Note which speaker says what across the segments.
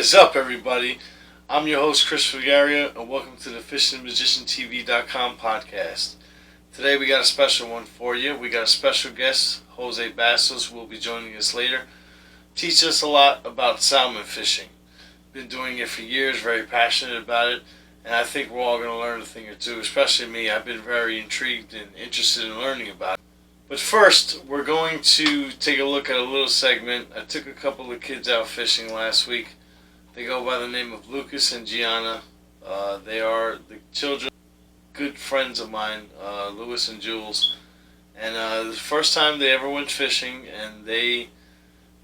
Speaker 1: is up, everybody? I'm your host, Chris Fagaria, and welcome to the Fishin'MagicianTV.com podcast. Today we got a special one for you. We got a special guest, Jose Bastos, who will be joining us later. Teach us a lot about salmon fishing. Been doing it for years, very passionate about it, and I think we're all going to learn a thing or two, especially me. I've been very intrigued and interested in learning about it. But first, we're going to take a look at a little segment. I took a couple of kids out fishing last week. They go by the name of Lucas and Gianna. They are the children, good friends of mine, Louis and Jules. And the first time they ever went fishing, and they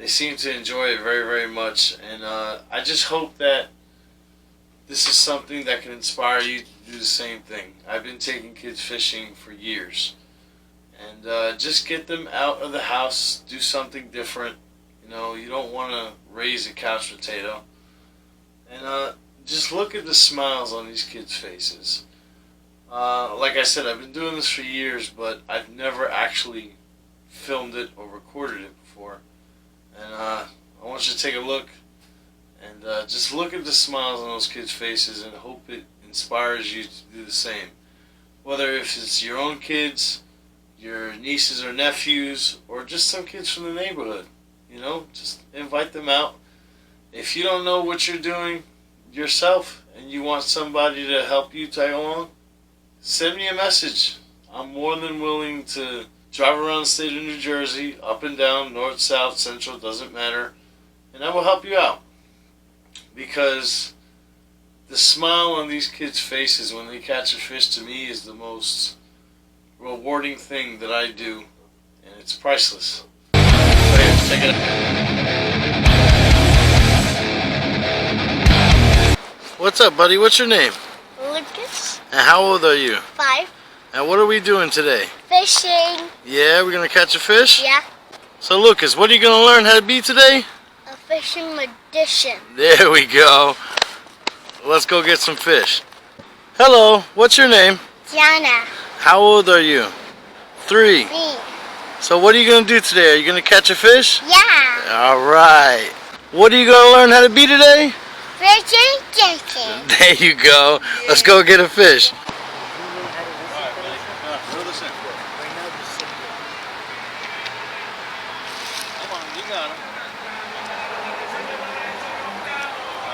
Speaker 1: seem to enjoy it very, very much. And I just hope that this is something that can inspire you to do the same thing. I've been taking kids fishing for years. And just get them out of the house, do something different. You know, you don't want to raise a couch potato. And just look at the smiles on these kids' faces. Like I said, I've been doing this for years, but I've never actually filmed it or recorded it before. And I want you to take a look and just look at the smiles on those kids' faces and hope it inspires you to do the same. Whether if it's your own kids, your nieces or nephews, or just some kids from the neighborhood. You know, just invite them out. If you don't know what you're doing yourself and you want somebody to help you tag along, send me a message. I'm more than willing to drive around the state of New Jersey, up and down, north, south, central, doesn't matter, and I will help you out. Because the smile on these kids' faces when they catch a fish, to me, is the most rewarding thing that I do, and it's priceless. So here, check it out. What's up, buddy? What's your name?
Speaker 2: Lucas.
Speaker 1: And how old are you?
Speaker 2: 5.
Speaker 1: And what are we doing today?
Speaker 2: Fishing.
Speaker 1: Yeah, we're gonna catch a fish?
Speaker 2: Yeah.
Speaker 1: So Lucas, what are you gonna learn how to be today?
Speaker 2: A fishing magician.
Speaker 1: There we go. Let's go get some fish. Hello, what's your name?
Speaker 2: Gianna.
Speaker 1: How old are you? 3.
Speaker 2: Me.
Speaker 1: So what are you going to do today? Are you going to catch a fish?
Speaker 2: Yeah.
Speaker 1: Alright. What are you going to learn how to be today?
Speaker 2: Fishing chicken.
Speaker 1: There you go. Let's go get a fish.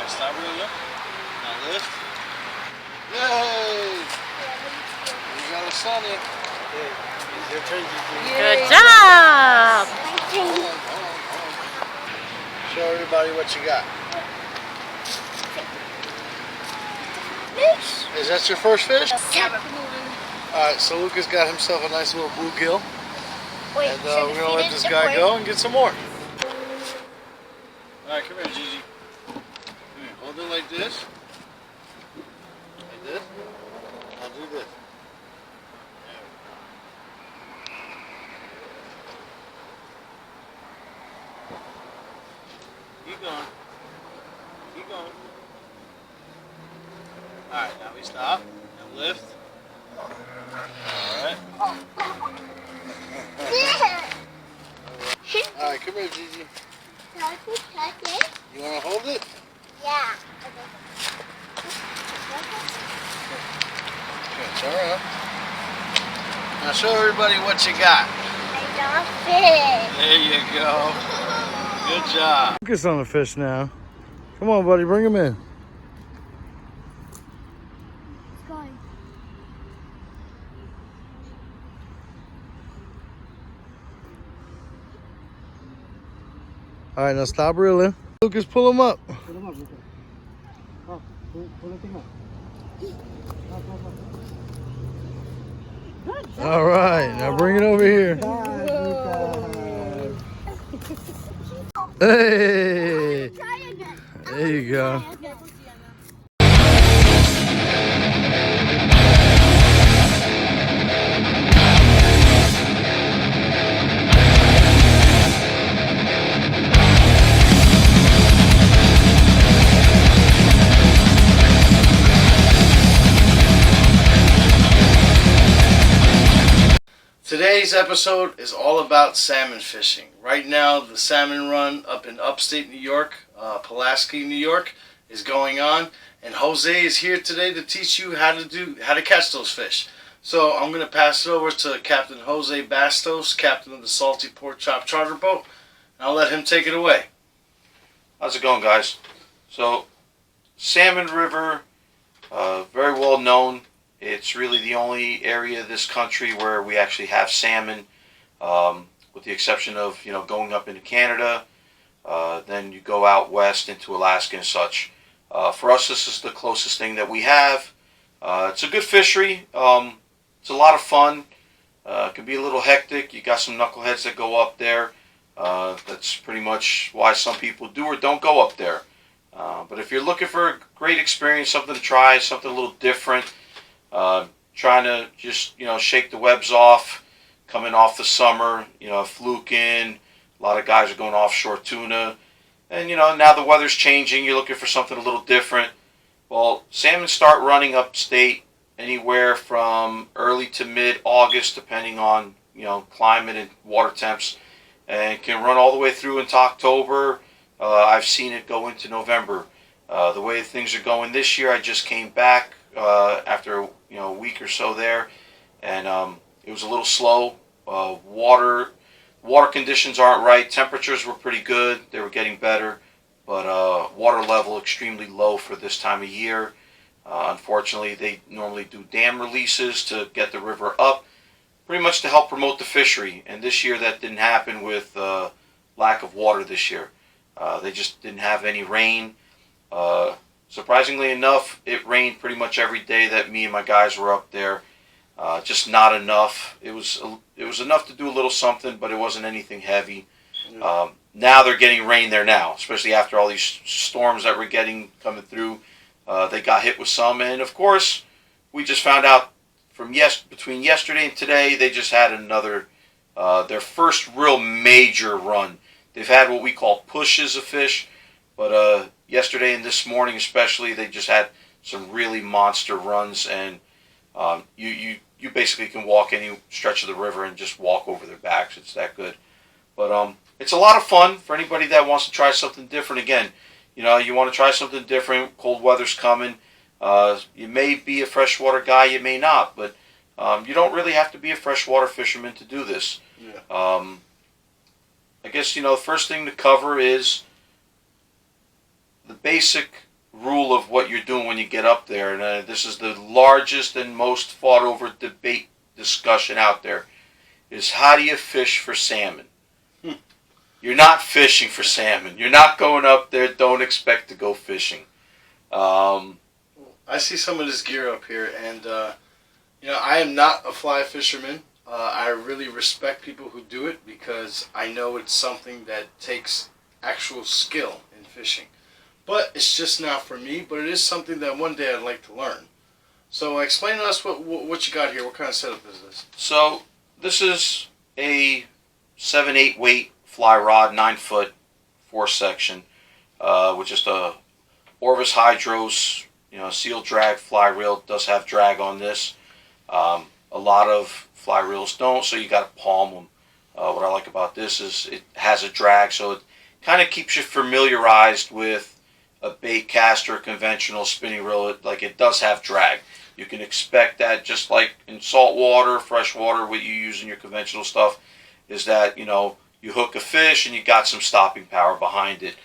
Speaker 1: Stop real up. Now lift. Yay! You got a sunny.
Speaker 3: Good job!
Speaker 1: Show everybody what you got.
Speaker 2: Fish.
Speaker 1: Is that your first fish?
Speaker 2: Second.
Speaker 1: Alright, so Lucas got himself a nice little bluegill.
Speaker 2: Wait,
Speaker 1: And we're going to let this guy go and get some more. Alright, come here, Gigi. Come here, hold it like this. Like this. Now do this. Keep going. Keep going. Alright, now we stop and lift. Alright. Alright, come here, Gigi. You want to hold it?
Speaker 2: Yeah.
Speaker 1: Okay, turn around. Now show everybody what you got.
Speaker 2: I got fish.
Speaker 1: There you go. Good job. Focus on the fish now. Come on, buddy, bring him in.
Speaker 2: It's going.
Speaker 1: All right, now stop reeling. Lucas, pull him up.
Speaker 4: Pull him up, Lucas. Oh, pull the thing up.
Speaker 1: All right, now bring it over here. Hey, there you go. Today's episode is all about salmon fishing. Right now, the salmon run up in upstate New York, Pulaski, New York, is going on, and Jose is here today to teach you how to catch those fish. So I'm going to pass it over to Captain Jose Bastos, captain of the Salty Pork Chop charter boat, and I'll let him take it away.
Speaker 5: How's it going, guys? So, Salmon River, very well known. It's really the only area of this country where we actually have salmon, with the exception of, going up into Canada. Then you go out west into Alaska and such. For us, this is the closest thing that we have. It's a good fishery. It's a lot of fun. It can be a little hectic. You got some knuckleheads that go up there. That's pretty much why some people do or don't go up there. But if you're looking for a great experience, something to try, something a little different, trying to just, shake the webs off, coming off the summer, fluking, a lot of guys are going offshore tuna, and, now the weather's changing, you're looking for something a little different. Well, salmon start running upstate anywhere from early to mid-August, depending on, climate and water temps, and can run all the way through into October. I've seen it go into November. The way things are going this year, I just came back after a week or so there, and it was a little slow. Water conditions aren't right. Temperatures were pretty good. They were getting better, but water level extremely low for this time of year. Unfortunately, they normally do dam releases to get the river up, pretty much to help promote the fishery. And this year that didn't happen with lack of water this year. They just didn't have any rain. Surprisingly enough, it rained pretty much every day that me and my guys were up there. Just not enough. It was enough to do a little something, but it wasn't anything heavy. Now they're getting rain there now, especially after all these storms that we're getting coming through. They got hit with some, and of course, we just found out from between yesterday and today, they just had another, their first real major run. They've had what we call pushes of fish, but yesterday and this morning especially, they just had some really monster runs, and you basically can walk any stretch of the river and just walk over their backs. It's that good. But it's a lot of fun for anybody that wants to try something different. Again, you want to try something different. Cold weather's coming. You may be a freshwater guy, you may not, but you don't really have to be a freshwater fisherman to do this. Yeah. I guess, the first thing to cover is the basic rule of what you're doing when you get up there. And this is the largest and most fought over debate discussion out there, is how do you fish for salmon? You're not fishing for salmon. You're not going up there. Don't expect to go fishing.
Speaker 1: I see some of this gear up here, and I am not a fly fisherman. I really respect people who do it because I know it's something that takes actual skill in fishing. But it's just not for me, but it is something that one day I'd like to learn. So explain to us what you got here. What kind of setup is this?
Speaker 5: So this is a 7/8 weight fly rod, 9-foot, 4-section, with just a Orvis Hydros, seal drag fly reel. It does have drag on this. A lot of fly reels don't, so you got to palm them. What I like about this is it has a drag, so it kind of keeps you familiarized with a bait caster, conventional spinning reel. It does have drag. You can expect that, just like in salt water, freshwater, what you use in your conventional stuff, is that, you hook a fish and you got some stopping power behind it.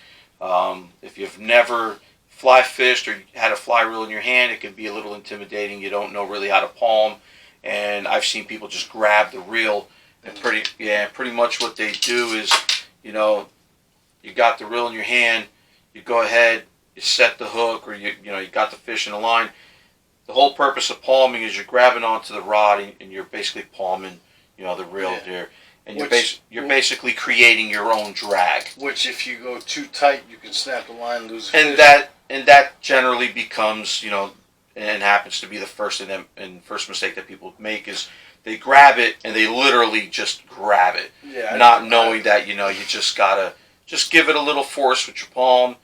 Speaker 5: If you've never fly fished or had a fly reel in your hand, it can be a little intimidating. You don't know really how to palm, and I've seen people just grab the reel, and pretty much what they do is, you got the reel in your hand, you go ahead, you set the hook, or you got the fish in the line. The whole purpose of palming is you're grabbing onto the rod and you're basically palming, the reel here. And you're basically creating your own drag.
Speaker 1: Which, if you go too tight, you can snap the line, lose a fish.
Speaker 5: And that generally becomes, and happens to be the first mistake that people make, is they grab it and they literally just grab it, not knowing that you just gotta give it a little force with your palm.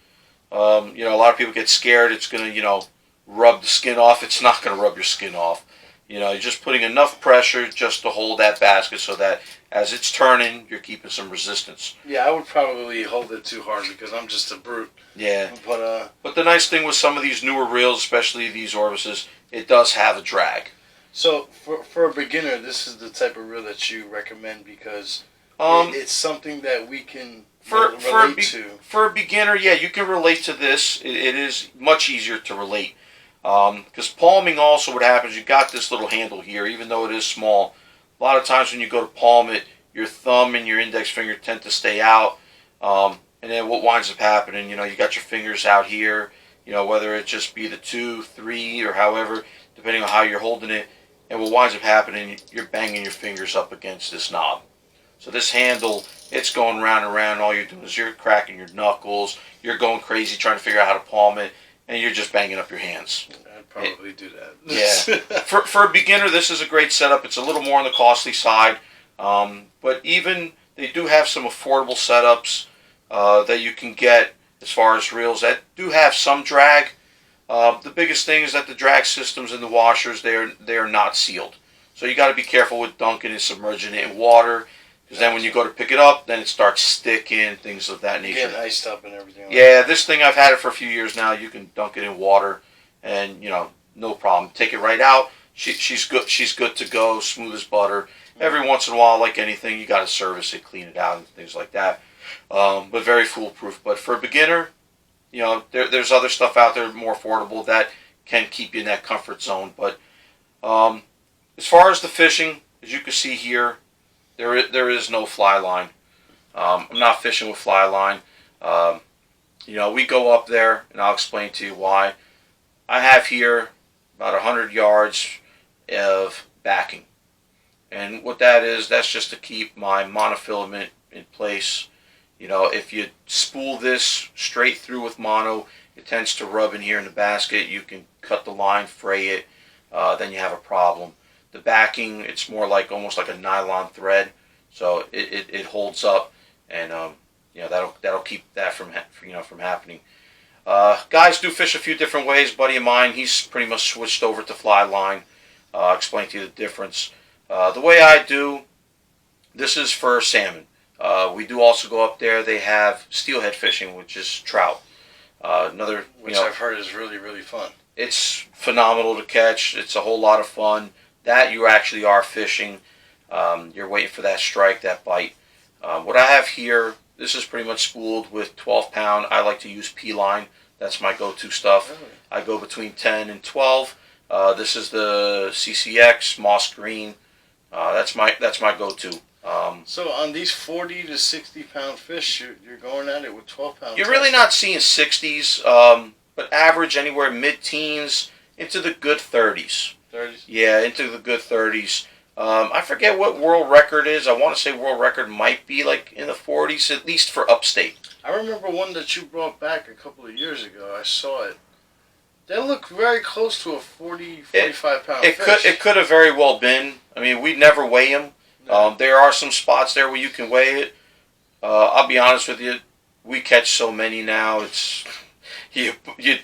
Speaker 5: A lot of people get scared it's gonna rub the skin off. It's not gonna rub your skin off. You're just putting enough pressure just to hold that basket so that as it's turning, you're keeping some resistance.
Speaker 1: Yeah, I would probably hold it too hard because I'm just a brute.
Speaker 5: Yeah.
Speaker 1: But
Speaker 5: the nice thing with some of these newer reels, especially these Orvises, it does have a drag.
Speaker 1: So for a beginner, this is the type of reel that you recommend because it's something that we can relate to.
Speaker 5: For a beginner, yeah, you can relate to this. It is much easier to relate. Because palming also, what happens, you got this little handle here, even though it is small. A lot of times when you go to palm it, your thumb and your index finger tend to stay out. And then what winds up happening, you got your fingers out here, whether it just be the 2, 3, or however, depending on how you're holding it. And what winds up happening, you're banging your fingers up against this knob. So this handle, it's going round and round. All you're doing is you're cracking your knuckles. You're going crazy trying to figure out how to palm it. And you're just banging up your hands.
Speaker 1: I'd probably do that.
Speaker 5: Yeah. For a beginner, this is a great setup. It's a little more on the costly side. But even, they do have some affordable setups that you can get as far as reels that do have some drag. The biggest thing is that the drag systems in the washers, they are not sealed. So you got to be careful with dunking and submerging it in water. Because then when you go to pick it up, then it starts sticking, things of that nature.
Speaker 1: Getting iced up and everything.
Speaker 5: Yeah, this thing, I've had it for a few years now. You can dunk it in water and, no problem. Take it right out. She's good to go, smooth as butter. Every once in a while, like anything, you got to service it, clean it out, and things like that. But very foolproof. But for a beginner, there's other stuff out there more affordable that can keep you in that comfort zone. But as far as the fishing, as you can see here, there is no fly line. I'm not fishing with fly line. We go up there, and I'll explain to you why. I have here about 100 yards of backing. And what that is, that's just to keep my monofilament in place. If you spool this straight through with mono, it tends to rub in here in the basket. You can cut the line, fray it, then you have a problem. The backing, it's more like almost like a nylon thread, so it holds up, and that'll keep that from happening. Guys do fish a few different ways. Buddy of mine, he's pretty much switched over to fly line. I'll explain to you the difference. The way I do, this is for salmon. We do also go up there. They have steelhead fishing, which is trout. Which
Speaker 1: I've heard is really, really fun.
Speaker 5: It's phenomenal to catch. It's a whole lot of fun. That you actually are fishing. You're waiting for that strike, that bite. What I have here, this is pretty much spooled with 12-pound. I like to use P-line. That's my go-to stuff.
Speaker 1: Really?
Speaker 5: I go between 10 and 12. This is the CCX moss green. That's my go-to.
Speaker 1: So on these 40 to 60-pound fish, you're going at it with 12-pound.
Speaker 5: You're really not seeing 60s, but average anywhere mid-teens into the good 30s.
Speaker 1: 30s?
Speaker 5: Yeah, into the good 30s. I forget what world record is. I want to say world record might be like in the 40s, at least for upstate.
Speaker 1: I remember one that you brought back a couple of years ago. I saw it. They look very close to a 40, 45-pound fish.
Speaker 5: It could have very well been. I mean, we never weigh them.
Speaker 1: No.
Speaker 5: There are some spots there where you can weigh it. I'll be honest with you. We catch so many now. It's you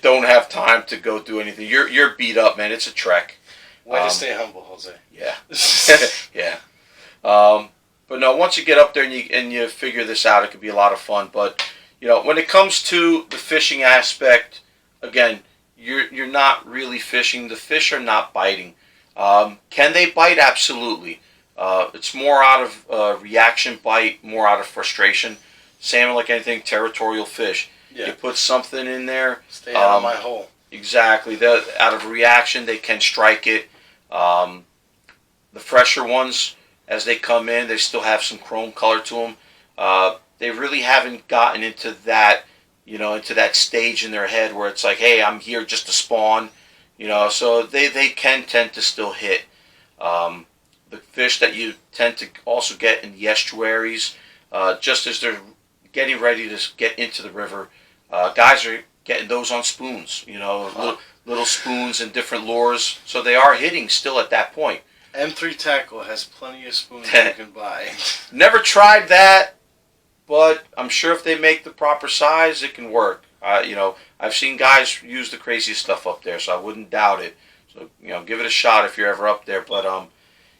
Speaker 5: don't have time to go do anything. You're beat up, man. It's a trek.
Speaker 1: Way to stay humble, Jose.
Speaker 5: Yeah. Yeah. But no, once you get up there and you figure this out, it could be a lot of fun. But when it comes to the fishing aspect, again, you're not really fishing. The fish are not biting. Can they bite? Absolutely. It's more out of reaction bite, more out of frustration. Salmon, like anything, territorial fish.
Speaker 1: Yeah.
Speaker 5: You put something in there.
Speaker 1: Stay out of my hole.
Speaker 5: Exactly. Out of reaction, they can strike it. The fresher ones, as they come in, they still have some chrome color to them. They really haven't gotten into that, into that stage in their head where it's like, hey, I'm here just to spawn, so they can tend to still hit. The fish that you tend to also get in the estuaries, just as they're getting ready to get into the river, guys are getting those on spoons, little spoons and different lures, so they are hitting still at that point.
Speaker 1: M3 Tackle has plenty of spoons you can buy.
Speaker 5: Never tried that, but I'm sure if they make the proper size, it can work. I've seen guys use the craziest stuff up there, so I wouldn't doubt it. So give it a shot if you're ever up there. But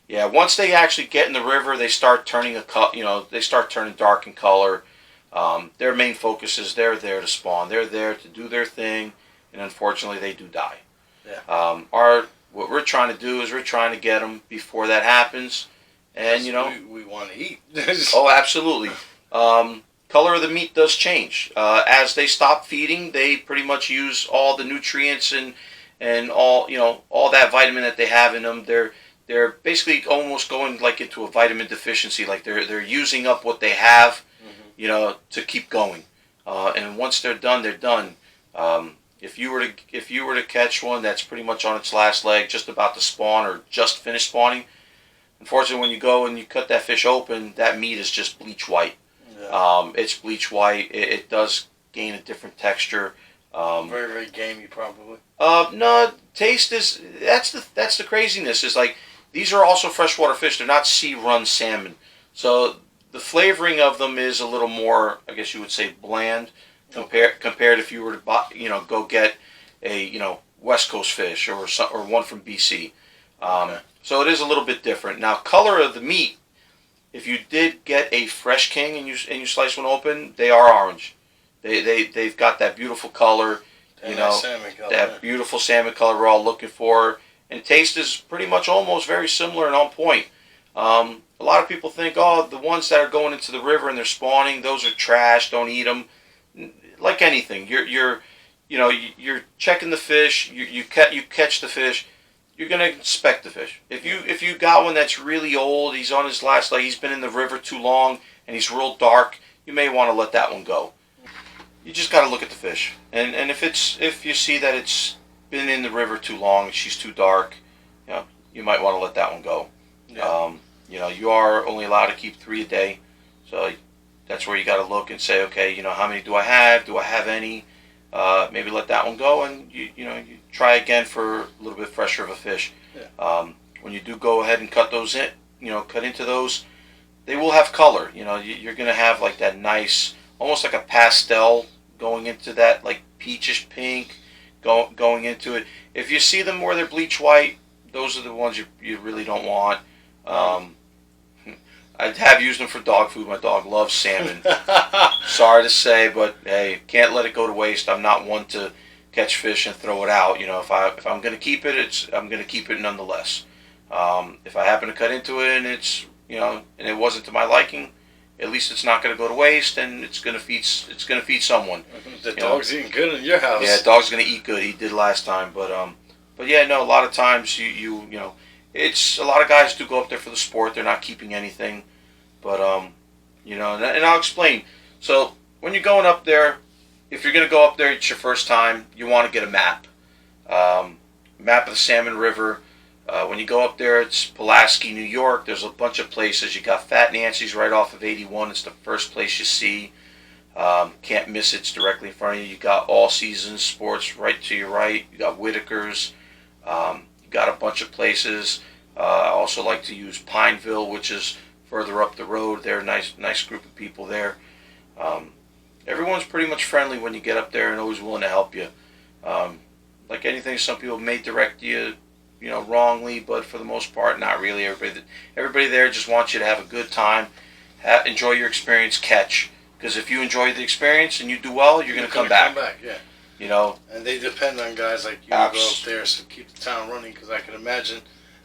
Speaker 5: yeah, once they actually get in the river, they start turning they start turning dark in color. Their main focus is they're there to spawn. They're there to do their thing, and unfortunately, they do die.
Speaker 1: Yeah.
Speaker 5: What we're trying to do is we're trying to get them before that happens, and
Speaker 1: we want to eat.
Speaker 5: Oh, absolutely. Color of the meat does change as they stop feeding. They pretty much use all the nutrients and all that vitamin that they have in them. They're basically almost going like into a vitamin deficiency. Like they're using up what they have, to keep going. And once they're done, they're done. If you were to catch one that's pretty much on its last leg, just about to spawn or just finished spawning, unfortunately, when you go and you cut that fish open, that meat is just bleach white. Yeah. It's bleach white. It does gain a different texture.
Speaker 1: Very, very gamey, probably.
Speaker 5: No, taste is that's the craziness. Is like these are also freshwater fish. They're not sea-run salmon, so the flavoring of them is a little more, I guess you would say, bland. Compared if you were to go get a West Coast fish or one from BC. Okay. So it is a little bit different. Now, color of the meat, if you did get a fresh king and you slice one open, they are orange. They've got that beautiful color,
Speaker 1: salmon color,
Speaker 5: that beautiful salmon color we're all looking for, and taste is pretty much almost very similar and on point. A lot of people think, the ones that are going into the river and they're spawning, those are trash. Don't eat them. Like anything, you're checking the fish. You catch the fish. You're gonna inspect the fish. If you got one that's really old, he's on his last leg, he's been in the river too long, and he's real dark, you may want to let that one go. You just got to look at the fish, and if you see that it's been in the river too long, she's too dark, you might want to let that one go. Yeah. You are only allowed to keep 3 a day, so that's where you got to look and say, okay, how many do I have? Do I have any? Maybe let that one go, and you try again for a little bit fresher of a fish. Yeah. When you do go ahead and cut those in, cut into those, they will have color. You're gonna have like that nice, almost like a pastel going into that like peachish pink, going into it. If you see them where they're bleach white, those are the ones you really don't want. I have used them for dog food. My dog loves salmon. Sorry to say, but hey, can't let it go to waste. I'm not one to catch fish and throw it out. If I'm gonna keep it, I'm gonna keep it nonetheless. If I happen to cut into it and it's and it wasn't to my liking, at least it's not gonna go to waste, and it's gonna feed someone.
Speaker 1: The dog's eating good in your house.
Speaker 5: Yeah, dog's gonna eat good. He did last time, but yeah, no. A lot of times it's a lot of guys do go up there for the sport. They're not keeping anything, but and I'll explain. So when you're going up there, if you're gonna go up there, it's your first time. You want to get a map, map of the Salmon River. When you go up there, it's Pulaski, New York. There's a bunch of places. You got Fat Nancy's right off of 81. It's the first place you see. Can't miss it. It's directly in front of you. You got All Seasons Sports right to your right. You got Whitaker's. You got a bunch of places. I also like to use Pineville, which is further up the road. They're a nice group of people there. Everyone's pretty much friendly when you get up there and always willing to help you. Like anything, some people may direct you, wrongly, but for the most part, not really. Everybody there just wants you to have a good time, enjoy your experience, catch. Because if you enjoy the experience and you do well, you're going to come back.
Speaker 1: Yeah. And they depend on guys like you to go up there to keep the town running. Because I can imagine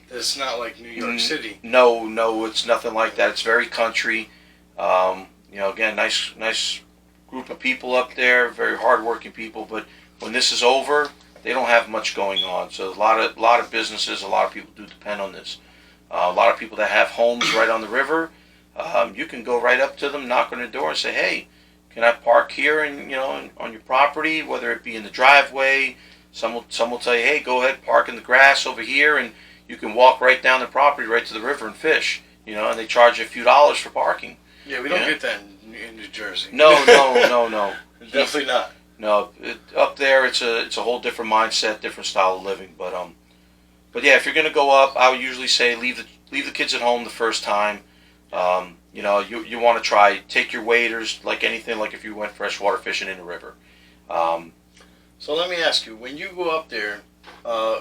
Speaker 1: that it's not like New York City.
Speaker 5: No, it's nothing like that. It's very country. Again, nice group of people up there, very hardworking people. But when this is over, they don't have much going on. So a lot of businesses, a lot of people do depend on this. A lot of people that have homes right on the river, you can go right up to them, knock on their door, and say, "Hey, can I park here and on your property?" Whether it be in the driveway, some will tell you, "Hey, go ahead, park in the grass over here, and you can walk right down the property, right to the river and fish." And they charge you a few dollars for parking.
Speaker 1: Yeah, we don't get that in New Jersey.
Speaker 5: No.
Speaker 1: Definitely not.
Speaker 5: No, up there it's a whole different mindset, different style of living. But yeah, if you're gonna go up, I would usually say leave the kids at home the first time. You want to try, take your waders, like anything, like if you went freshwater fishing in the river.
Speaker 1: So let me ask you, when you go up there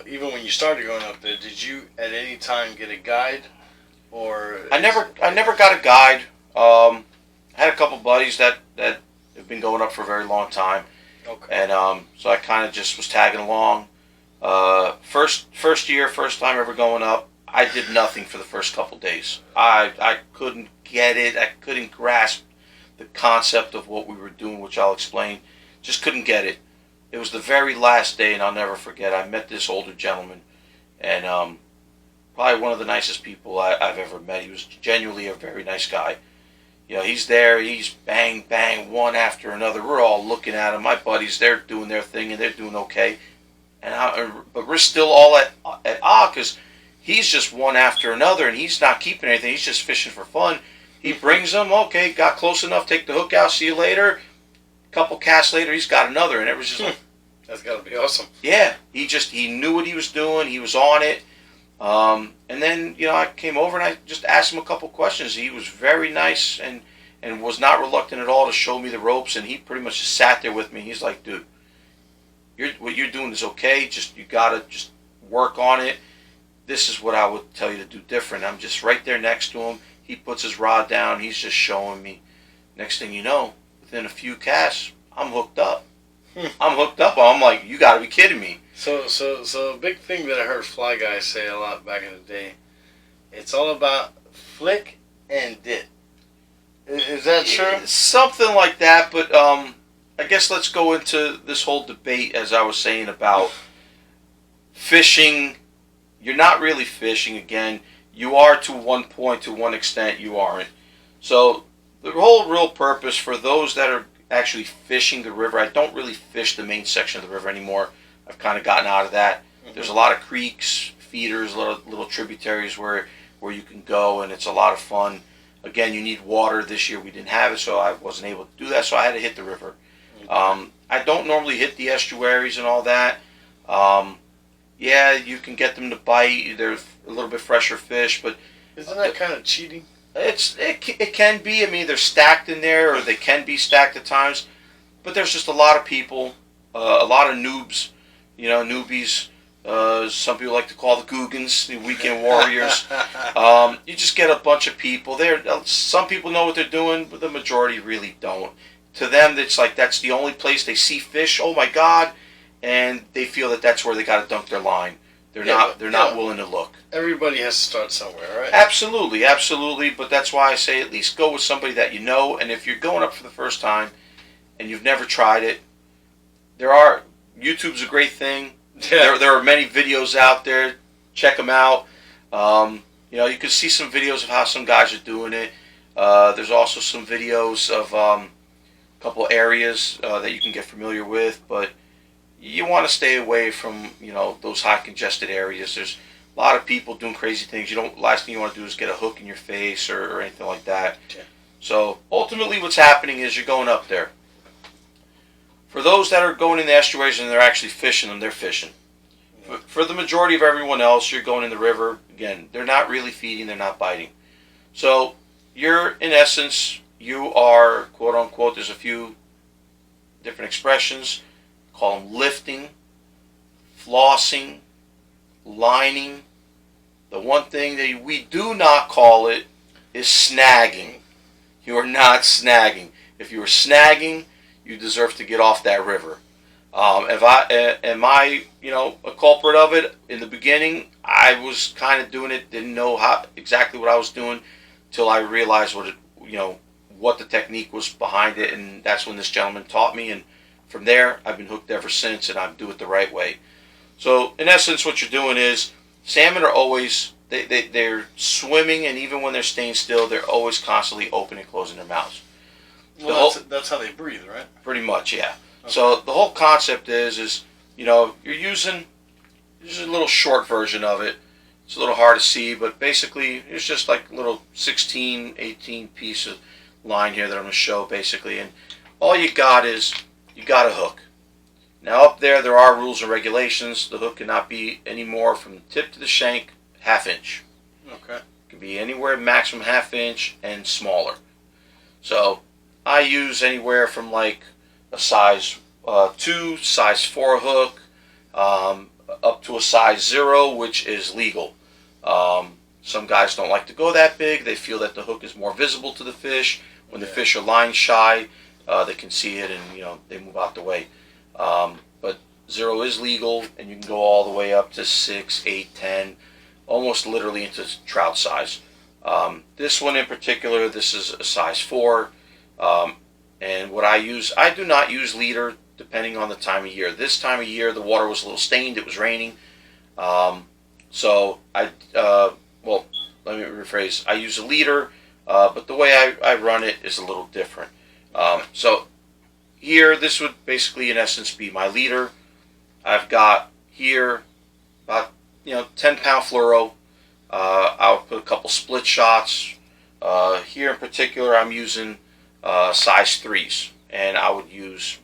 Speaker 1: even when you started going up there, did you at any time get a guide, or
Speaker 5: I never got a guide. I had a couple buddies that have been going up for a very long time,
Speaker 1: Okay.
Speaker 5: and so I kind of just was tagging along. First time ever going up, I did nothing for the first couple days. I couldn't get it. I couldn't grasp the concept of what we were doing, which I'll explain. Just couldn't get it. It was the very last day, and I'll never forget. I met this older gentleman, and probably one of the nicest people I've ever met. He was genuinely a very nice guy. You know, he's there. He's bang, bang, one after another. We're all looking at him. My buddies, they're doing their thing, and they're doing okay. But we're still all at awe because he's just one after another, and he's not keeping anything. He's just fishing for fun. He brings them. Okay, got close enough. Take the hook out. See you later. Couple casts later, he's got another, and it was just like,
Speaker 1: That's got to be awesome.
Speaker 5: yeah. He knew what he was doing. He was on it. And then I came over and I just asked him a couple questions. He was very nice and was not reluctant at all to show me the ropes. And he pretty much just sat there with me. He's like, dude, what you're doing is okay. You gotta just work on it. This is what I would tell you to do different. I'm just right there next to him. He puts his rod down. He's just showing me. Next thing you know, within a few casts, I'm hooked up. I'm like, you got to be kidding me.
Speaker 1: So a big thing that I heard fly guys say a lot back in the day, it's all about flick and dip. Is that true?
Speaker 5: Something like that, but I guess let's go into this whole debate, as I was saying, about fishing. You're not really fishing, again. You are to one point, to one extent, you aren't. So the whole real purpose for those that are actually fishing the river, I don't really fish the main section of the river anymore. I've kind of gotten out of that. There's a lot of creeks, feeders, little tributaries where you can go, and it's a lot of fun. Again, you need water. This year we didn't have it, so I wasn't able to do that, so I had to hit the river. I don't normally hit the estuaries and all that. Yeah, you can get them to bite. They're a little bit fresher fish, but
Speaker 1: Isn't that kind of cheating?
Speaker 5: it can be. I mean, they're stacked in there, or they can be stacked at times. But there's just a lot of people, a lot of noobs, newbies. Some people like to call the Googans, the weekend warriors. You just get a bunch of people there. Some people know what they're doing, but the majority really don't. To them, it's like that's the only place they see fish. Oh my God! And they feel that that's where they got to dunk their line. They're not willing to look.
Speaker 1: Everybody has to start somewhere, right?
Speaker 5: Absolutely, absolutely. But that's why I say at least go with somebody that you know. And if you're going up for the first time and you've never tried it, YouTube's a great thing.
Speaker 1: Yeah.
Speaker 5: There are many videos out there. Check them out. You can see some videos of how some guys are doing it. There's also some videos of a couple areas that you can get familiar with, but you want to stay away from those high congested areas. There's a lot of people doing crazy things. Last thing you want to do is get a hook in your face or anything like that.
Speaker 1: Yeah.
Speaker 5: So ultimately, what's happening is you're going up there. For those that are going in the estuaries and they're actually fishing them, they're fishing. For the majority of everyone else, you're going in the river. Again, they're not really feeding, they're not biting. So you're, in essence, you are, quote unquote, there's a few different expressions. Call them lifting, flossing, lining. The one thing that we do not call it is snagging. You are not snagging. If you are snagging, you deserve to get off that river. Am I a culprit of it? In the beginning, I was kind of doing it, didn't know exactly what I was doing, till I realized what the technique was behind it, and that's when this gentleman taught me, and from there, I've been hooked ever since, and I do it the right way. So, in essence, what you're doing is, salmon are always, they're swimming, and even when they're staying still, they're always constantly opening and closing their mouths.
Speaker 1: Well, that's how they breathe, right?
Speaker 5: Pretty much, yeah.
Speaker 1: Okay.
Speaker 5: So, the whole concept is you're using a little short version of it. It's a little hard to see, but basically, it's just like a little 16, 18 piece of line here that I'm going to show, basically, and all you got is you got a hook. Now up there are rules and regulations. The hook cannot be any more from the tip to the shank, 1/2 inch.
Speaker 1: Okay.
Speaker 5: It can be anywhere maximum 1/2 inch and smaller. So I use anywhere from like a size 2, size 4 hook, up to a size 0, which is legal. Some guys don't like to go that big. They feel that the hook is more visible to the fish. When the fish are line shy, they can see it and they move out the way. But 0 is legal, and you can go all the way up to 6, 8, 10, almost literally into trout size. This one in particular, this is a size 4. And what I use, I do not use leader depending on the time of year. This time of year, the water was a little stained. It was raining. So well, let me rephrase. I use a leader, but the way I run it is a little different. So here, this would basically, in essence, be my leader. I've got here about 10-pound fluoro. I'll put a couple split shots. Here in particular, I'm using size 3s, and I would use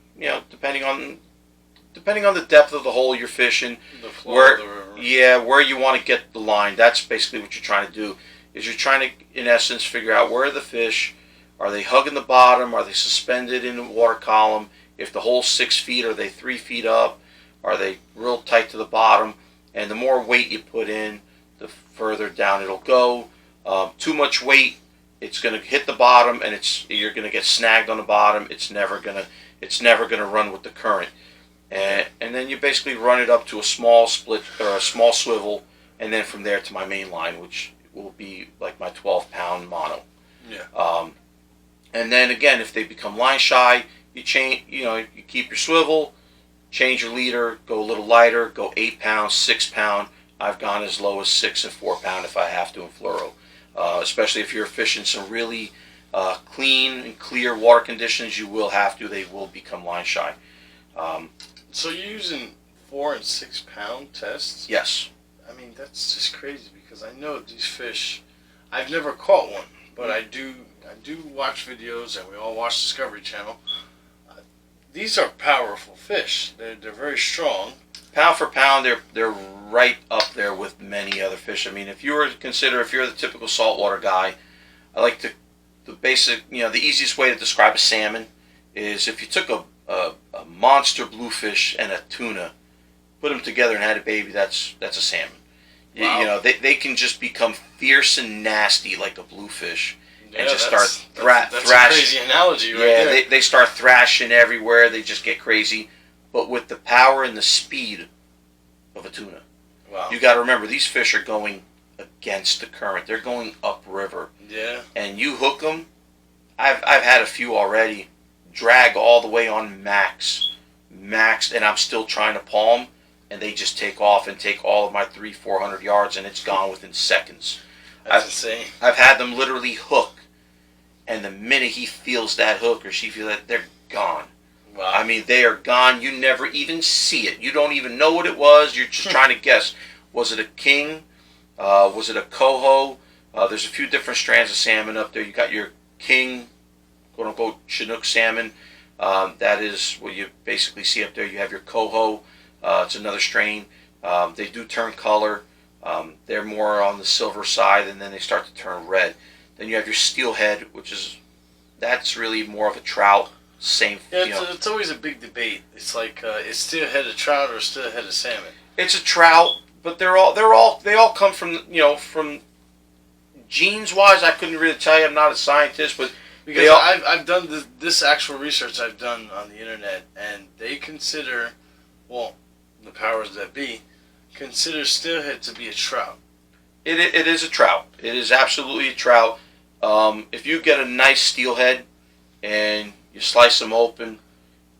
Speaker 5: depending on the depth of the hole you're fishing,
Speaker 1: The flow of the river.
Speaker 5: where you want to get the line. That's basically what you're trying to do. Is you're trying to, in essence, figure out where are the fish. Are they hugging the bottom? Are they suspended in the water column? If the hole's 6 feet, are they 3 feet up? Are they real tight to the bottom? And the more weight you put in, the further down it'll go. Too much weight, it's going to hit the bottom, and you're going to get snagged on the bottom. It's never going to run with the current. And then you basically run it up to a small split or a small swivel, and then from there to my main line, which will be like my 12-pound mono.
Speaker 1: Yeah.
Speaker 5: And then again, if they become line shy, you change. You keep your swivel, change your leader, go a little lighter, go 8 pounds, 6 pound. I've gone as low as 6 and 4 pound if I have to in fluoro. Especially if you're fishing some really clean and clear water conditions, you will have to. They will become line shy.
Speaker 1: So you're using 4 and 6 pound tests?
Speaker 5: Yes.
Speaker 1: I mean, that's just crazy because I know these fish. I've never caught one, but I do watch videos, and we all watch Discovery Channel. These are powerful fish. They're very strong.
Speaker 5: Pound for pound, they're right up there with many other fish. I mean, if you're the typical saltwater guy, I like the basic, the easiest way to describe a salmon is if you took a monster bluefish and a tuna, put them together and had a baby, that's a salmon.
Speaker 1: Wow.
Speaker 5: They can just become fierce and nasty like a bluefish.
Speaker 1: Yeah,
Speaker 5: and just
Speaker 1: that's
Speaker 5: start
Speaker 1: a
Speaker 5: thrashing.
Speaker 1: crazy analogy right there.
Speaker 5: They start thrashing everywhere. They just get crazy. But with the power and the speed of a tuna.
Speaker 1: Wow.
Speaker 5: You got to remember, these fish are going against the current. They're going upriver.
Speaker 1: Yeah.
Speaker 5: And you hook them. I've had a few already drag all the way on maxed, and I'm still trying to palm, and they just take off and take all of my 300-400 yards, and it's gone within seconds.
Speaker 1: That's insane.
Speaker 5: I've had them literally hook, and the minute he feels that hook or she feels that, they're gone.
Speaker 1: Wow.
Speaker 5: I mean, they are gone. You never even see it. You don't even know what it was. You're just trying to guess. Was it a king? Was it a coho? There's a few different strands of salmon up there. You got your king, quote-unquote, Chinook salmon. That is what you basically see up there. You have your coho. It's another strain. They do turn color. They're more on the silver side, and then they start to turn red. Then you have your steelhead, that's really more of a trout. Same.
Speaker 1: Yeah, it's always a big debate. It's like is steelhead a trout or steelhead a salmon?
Speaker 5: It's a trout, but they all come from genes wise. I couldn't really tell you. I'm not a scientist, but
Speaker 1: because I've done this actual research I've done on the internet, and they consider, well, the powers that be consider steelhead to be a trout.
Speaker 5: It is a trout. It is absolutely a trout. If you get a nice steelhead and you slice them open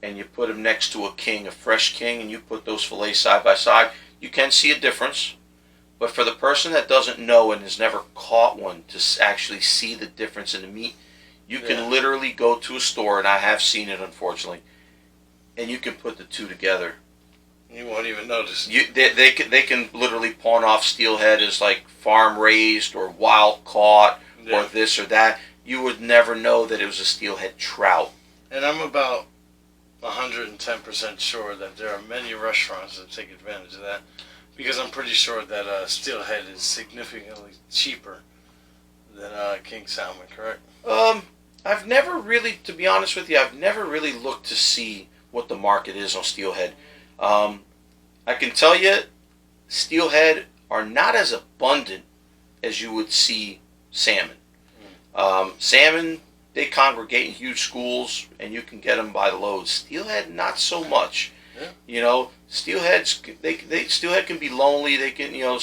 Speaker 5: and you put them next to a king, a fresh king, and you put those fillets side by side, you can see a difference. But for the person that doesn't know and has never caught one to actually see the difference in the meat, you can literally go to a store, and I have seen it, unfortunately, and you can put the two together.
Speaker 1: You won't even notice.
Speaker 5: They can literally pawn off steelhead as like farm raised or wild caught or this or that. You would never know that it was a steelhead trout.
Speaker 1: And I'm about 110% sure that there are many restaurants that take advantage of that, because I'm pretty sure that steelhead is significantly cheaper than king salmon, correct?
Speaker 5: I've never really, to be honest with you, I've never really looked to see what the market is on steelhead. I can tell you, steelhead are not as abundant as you would see salmon. Salmon, they congregate in huge schools, and you can get them by the loads. Steelhead, not so much.
Speaker 1: Yeah.
Speaker 5: You know, steelheads, steelhead can be lonely. They can, you know,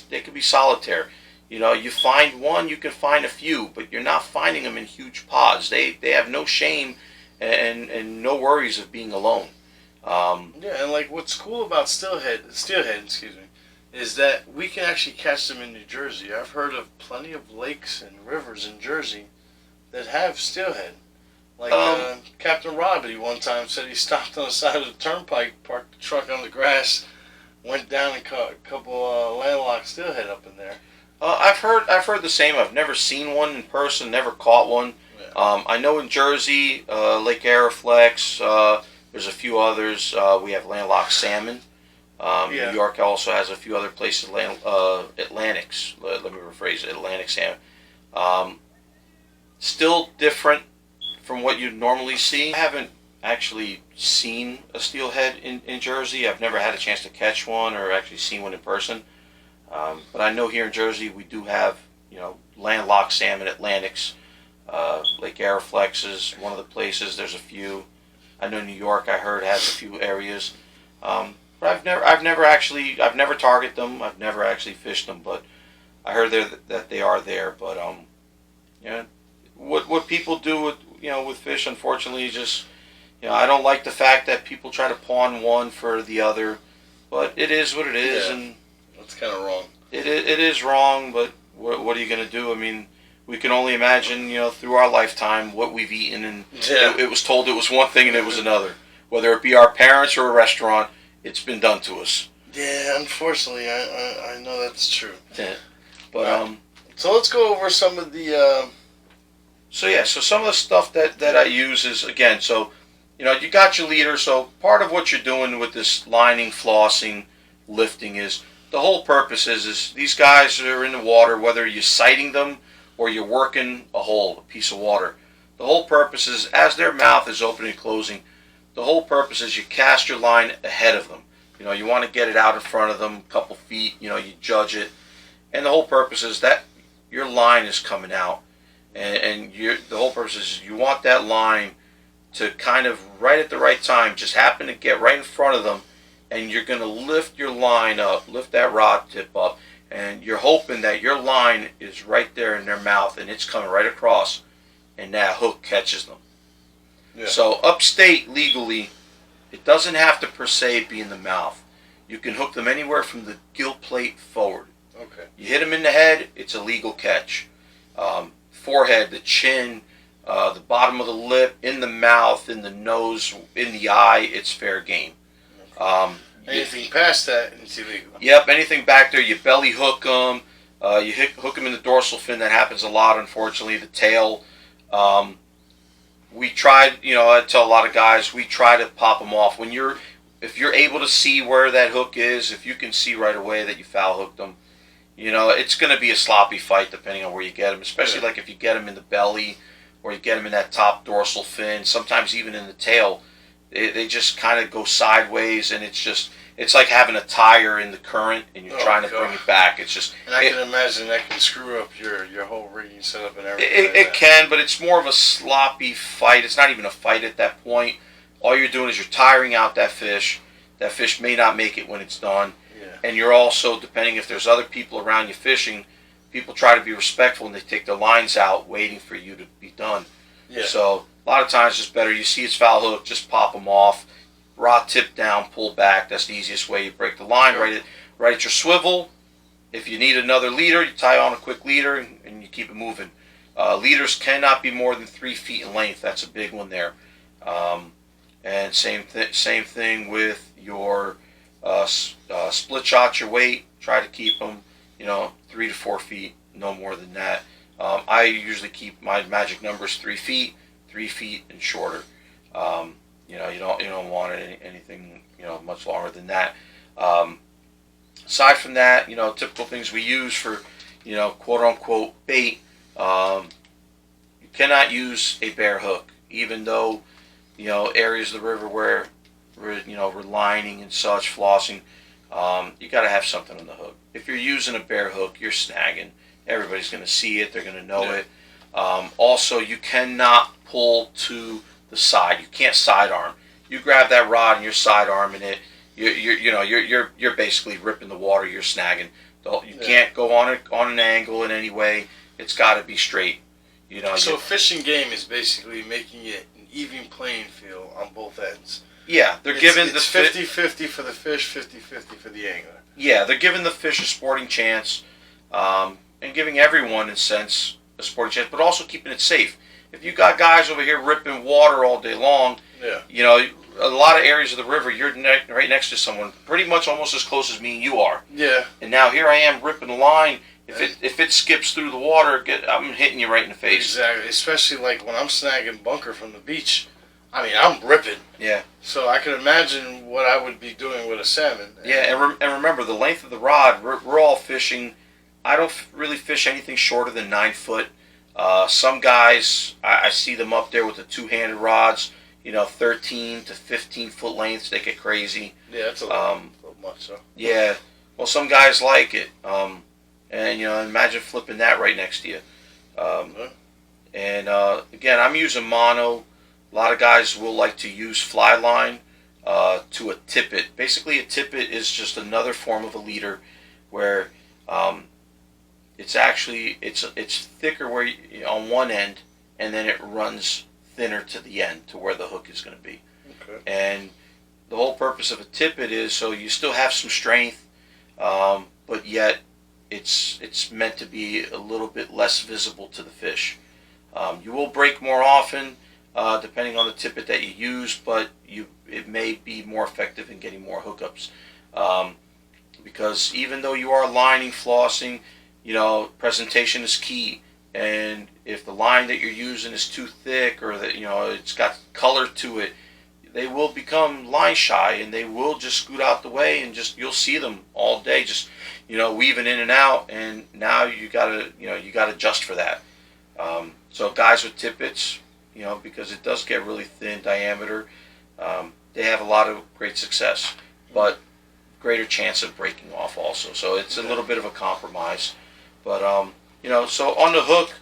Speaker 5: they can be solitary. You know, you find one, you can find a few, but you're not finding them in huge pods. They have no shame and no worries of being alone.
Speaker 1: Yeah, and like what's cool about steelhead, excuse me, is that we can actually catch them in New Jersey. I've heard of plenty of lakes and rivers in Jersey that have steelhead. Like Captain Robbie one time said he stopped on the side of the turnpike, parked the truck on the grass, went down and caught a couple landlocked steelhead up in there.
Speaker 5: I've heard the same. I've never seen one in person, never caught one.
Speaker 1: Yeah.
Speaker 5: I know in Jersey, Lake Arrowflex, there's a few others. We have landlocked salmon.
Speaker 1: Yeah.
Speaker 5: New York also has a few other places, Atlantics. Let me rephrase it, Atlantic salmon. Still different from what you'd normally see. I haven't actually seen a steelhead in Jersey. I've never had a chance to catch one or actually seen one in person. But I know here in Jersey we do have, you know, landlocked salmon, Atlantics. Lake Arrowflex is one of the places. There's a few. I know New York, I heard, has a few areas. But I've never targeted them. I've never actually fished them. But I heard that they are there. But you know, what people do with fish, unfortunately, is just, you know, I don't like the fact that people try to pawn one for the other. But it is what it is,
Speaker 1: Yeah.
Speaker 5: and
Speaker 1: That's kind of wrong.
Speaker 5: it is wrong. But what are you going to do? I mean, we can only imagine, you know, through our lifetime what we've eaten, and
Speaker 1: Yeah.
Speaker 5: it was told it was one thing and it was another. Whether it be our parents or a restaurant, it's been done to us.
Speaker 1: Yeah, unfortunately, I know that's true.
Speaker 5: Yeah. But
Speaker 1: So let's go over some of the.
Speaker 5: so some of the stuff that I use is, again, so, you know, you got your leader. So part of what you're doing with this lining, flossing, lifting is, the whole purpose is these guys that are in the water, whether you're sighting them or you're working a piece of water. The whole purpose is, as their mouth is opening and closing, the whole purpose is you cast your line ahead of them. You know, you want to get it out in front of them, a couple feet, you know, you judge it. And the whole purpose is that your line is coming out. And the whole purpose is you want that line to kind of, right at the right time, just happen to get right in front of them. And you're going to lift your line up, lift that rod tip up. And you're hoping that your line is right there in their mouth and it's coming right across, and that hook catches them.
Speaker 1: Yeah.
Speaker 5: So upstate, legally, it doesn't have to per se be in the mouth. You can hook them anywhere from the gill plate forward.
Speaker 1: Okay.
Speaker 5: You hit them in the head, it's a legal catch. Forehead, the chin, the bottom of the lip, in the mouth, in the nose, in the eye, it's fair game.
Speaker 1: Anything past that, it's illegal.
Speaker 5: Yep, anything back there, you belly hook them, you hook them in the dorsal fin. That happens a lot, unfortunately. The tail. We tried, you know, I tell a lot of guys, we try to pop them off. If you're able to see where that hook is, if you can see right away that you foul hooked them, you know, it's going to be a sloppy fight depending on where you get them, especially like if you get them in the belly or you get them in that top dorsal fin, sometimes even in the tail. They just kind of go sideways, and it's like having a tire in the current and you're trying to bring it back. It's just,
Speaker 1: and I can imagine that can screw up your whole rigging setup and everything.
Speaker 5: It can, but it's more of a sloppy fight. It's not even a fight at that point. All you're doing is you're tiring out that fish. That fish may not make it when it's done.
Speaker 1: Yeah.
Speaker 5: And you're also, depending if there's other people around you fishing, people try to be respectful and they take their lines out waiting for you to be done.
Speaker 1: Yeah.
Speaker 5: So a lot of times it's better. You see it's foul hook, just pop them off. Rod tip down, pull back. That's the easiest way. You break the line right at your swivel. If you need another leader, you tie on a quick leader and you keep it moving. Leaders cannot be more than 3 feet in length. That's a big one there. And same thing with your split shots, your weight. Try to keep them, 3 to 4 feet, no more than that. I usually keep my magic numbers 3 feet, 3 feet and shorter. You don't want anything much longer than that. Aside from that, typical things we use for quote unquote bait. You cannot use a bare hook, even though areas of the river where we're lining and such, flossing. you got to have something on the hook. If you're using a bare hook, you're snagging. Everybody's going to see it. They're going to know it. Also, you cannot pull to the side. You can't sidearm. You grab that rod and you're sidearming it. You're basically ripping the water. You're snagging. You can't go on an angle in any way. It's got to be straight.
Speaker 1: So fishing game is basically making it an even playing field on both ends.
Speaker 5: Yeah, they're giving the
Speaker 1: 50-50 for the fish, 50-50 for the angler.
Speaker 5: Yeah, they're giving the fish a sporting chance, and giving everyone, in a sense, a sporting chance, but also keeping it safe. If you got guys over here ripping water all day long, a lot of areas of the river, you're right next to someone, pretty much almost as close as me and you are.
Speaker 1: Yeah. And
Speaker 5: now here I am ripping the line. If it skips through the water, I'm hitting you right in the face.
Speaker 1: Exactly, especially like when I'm snagging bunker from the beach. I mean, I'm ripping.
Speaker 5: Yeah.
Speaker 1: So I can imagine what I would be doing with a salmon.
Speaker 5: Yeah, and remember, the length of the rod, we're all fishing. I don't really fish anything shorter than 9 foot. Some guys, I see them up there with the two-handed rods, 13 to 15 foot lengths. They get crazy.
Speaker 1: Yeah, that's a little much, so.
Speaker 5: Yeah. Well, some guys like it. And, imagine flipping that right next to you. And, again, I'm using mono. A lot of guys will like to use fly line to a tippet. Basically, a tippet is just another form of a leader where it's actually it's thicker where on one end, and then it runs thinner to the end to where the hook is going to be.
Speaker 1: Okay.
Speaker 5: And the whole purpose of a tippet is so you still have some strength, but yet it's meant to be a little bit less visible to the fish. You will break more often. Depending on the tippet that you use, but it may be more effective in getting more hookups. Because even though you are lining, flossing, presentation is key. And if the line that you're using is too thick or that it's got color to it, they will become line shy and they will just scoot out the way and you'll see them all day just weaving in and out. And now you gotta adjust for that. So guys with tippets, because it does get really thin diameter, they have a lot of great success, but greater chance of breaking off also. So it's a little bit of a compromise. But, so on the hook,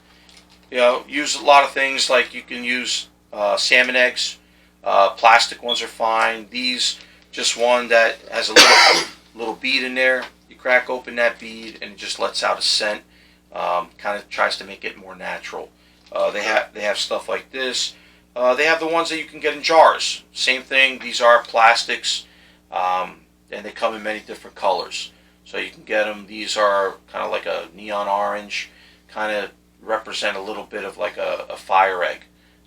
Speaker 5: use a lot of things like you can use salmon eggs. Plastic ones are fine. These, just one that has a little bead in there. You crack open that bead and it just lets out a scent. Kind of tries to make it more natural. They have stuff like this. They have the ones that you can get in jars. Same thing. These are plastics, and they come in many different colors. So you can get them. These are kind of like a neon orange, kind of represent a little bit of like a fire egg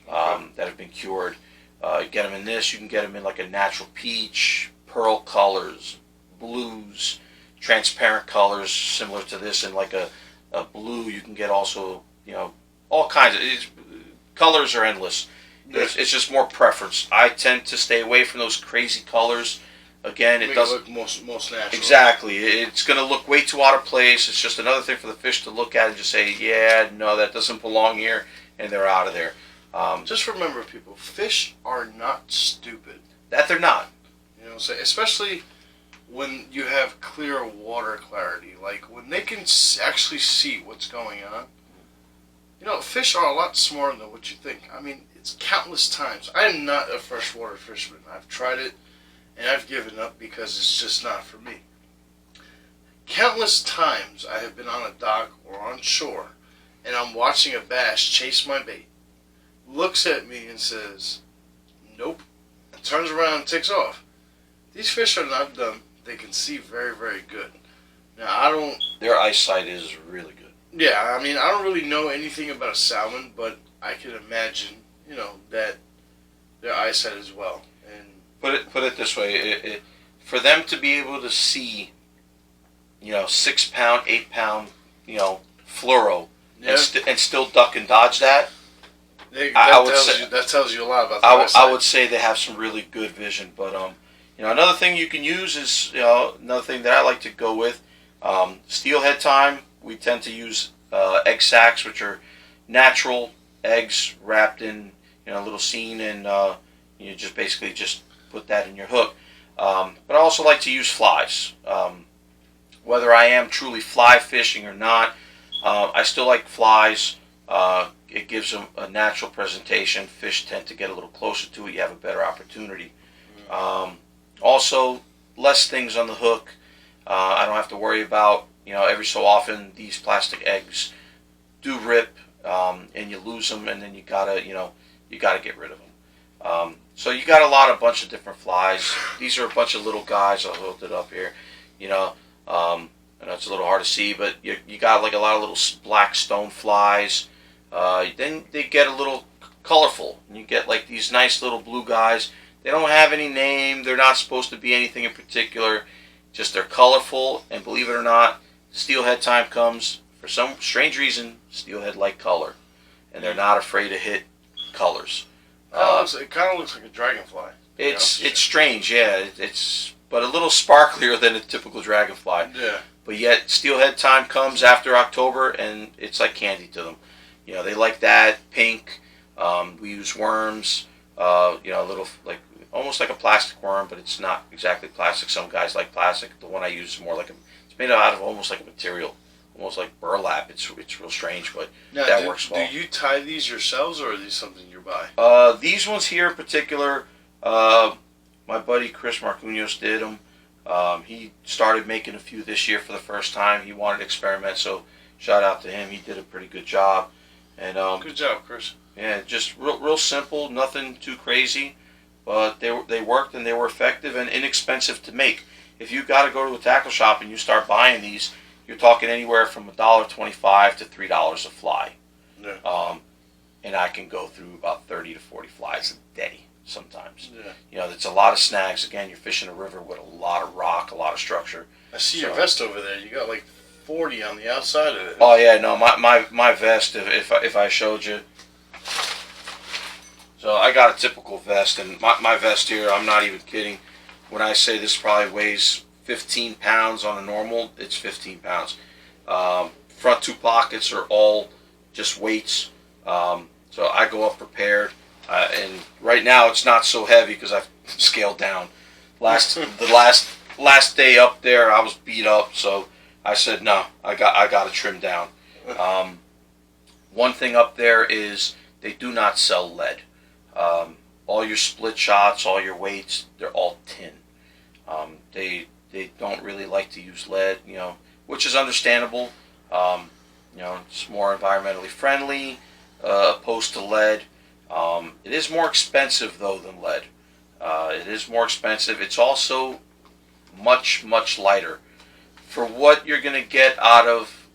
Speaker 5: that have been cured. You get them in this. You can get them in like a natural peach, pearl colors, blues, transparent colors similar to this, and like a blue. You can get also all kinds of colors are endless. It's just more preference. I tend to stay away from those crazy colors. Again, it doesn't
Speaker 1: look most natural.
Speaker 5: Exactly. It's going to look way too out of place. It's just another thing for the fish to look at and just say, yeah, no, that doesn't belong here, and they're out of there.
Speaker 1: Just remember, people, fish are not stupid.
Speaker 5: That they're not.
Speaker 1: Especially when you have clear water clarity, like when they can actually see what's going on. Fish are a lot smarter than what you think. I mean, it's countless times. I am not a freshwater fisherman. I've tried it, and I've given up because it's just not for me. Countless times I have been on a dock or on shore, and I'm watching a bass chase my bait, looks at me and says, nope, and turns around and takes off. These fish are not dumb. They can see very, very good. Now,
Speaker 5: Their eyesight is really good.
Speaker 1: Yeah, I mean, I don't really know anything about a salmon, but I can imagine, that their eyesight as well. And
Speaker 5: put it this way: for them to be able to see, 6 pound, 8 pound, fluoro, and still duck and dodge that.
Speaker 1: That tells you a lot about.
Speaker 5: I would say they have some really good vision. But another thing you can use is another thing that I like to go with steelhead time. We tend to use egg sacs, which are natural eggs wrapped in a little scene, and you just basically just put that in your hook. But I also like to use flies. Whether I am truly fly fishing or not, I still like flies. It gives them a natural presentation. Fish tend to get a little closer to it. You have a better opportunity. Also, less things on the hook. I don't have to worry about, every so often these plastic eggs do rip, and you lose them, and then you gotta get rid of them. So you got a bunch of different flies. These are a bunch of little guys. I'll hold it up here. I know it's a little hard to see, but you got like a lot of little black stone flies. Then they get a little colorful, and you get like these nice little blue guys. They don't have any name. They're not supposed to be anything in particular. Just they're colorful, and believe it or not, steelhead time comes. For some strange reason, steelhead like color, and they're not afraid to hit colors.
Speaker 1: It kind of looks like a dragonfly.
Speaker 5: It's strange, yeah. It's but a little sparklier than a typical dragonfly.
Speaker 1: Yeah.
Speaker 5: But yet, steelhead time comes after October, and it's like candy to them. They like that pink. We use worms. A little almost like a plastic worm, but it's not exactly plastic. Some guys like plastic. The one I use is more like it's made out of almost like a material, almost like burlap. It's real strange, but
Speaker 1: now,
Speaker 5: that works well.
Speaker 1: Do you tie these yourselves, or are these something you buy?
Speaker 5: These ones here in particular, my buddy Chris Marcunios did them. He started making a few this year for the first time. He wanted to experiment, so shout out to him. He did a pretty good job. And
Speaker 1: good job, Chris.
Speaker 5: Yeah, just real simple, nothing too crazy, but they worked and they were effective and inexpensive to make. If you got to go to a tackle shop and you start buying these, you're talking anywhere from $1.25 to $3 a fly.
Speaker 1: Yeah.
Speaker 5: And I can go through about 30 to 40 flies a day sometimes.
Speaker 1: Yeah.
Speaker 5: It's a lot of snags. Again, you're fishing a river with a lot of rock, a lot of structure.
Speaker 1: I see your vest over there. You got like 40 on the outside of it.
Speaker 5: Oh yeah, no, my vest. If I showed you. So I got a typical vest, and my vest here, I'm not even kidding. When I say this probably weighs 15 pounds on a normal, it's 15 pounds. Front two pockets are all just weights. So I go up prepared. And right now it's not so heavy because I've scaled down. The last day up there I was beat up, so I said no, I got to trim down. One thing up there is they do not sell lead. All your split shots, all your weights, they're all tin. They don't really like to use lead, which is understandable. It's more environmentally friendly, opposed to lead. It is more expensive though than lead. It is more expensive. It's also much lighter. For what you're going to get out of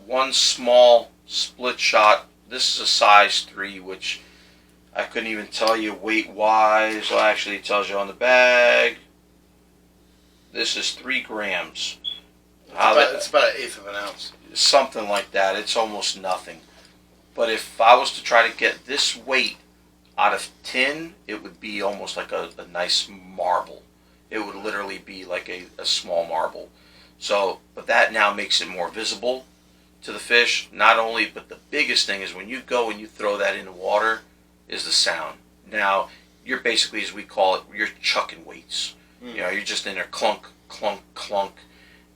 Speaker 5: one small split shot, this is a size 3, which I couldn't even tell you weight wise. Well, actually it tells you on the bag. This is 3 grams.
Speaker 1: It's about 1/8 of an ounce.
Speaker 5: Something like that. It's almost nothing. But if I was to try to get this weight out of tin, it would be almost like a nice marble. It would literally be like a small marble. So, but that now makes it more visible to the fish. Not only, but the biggest thing is when you go and you throw that in the water is the sound. Now, you're basically, as we call it, you're chucking weights. You're just in there clunk, clunk, clunk.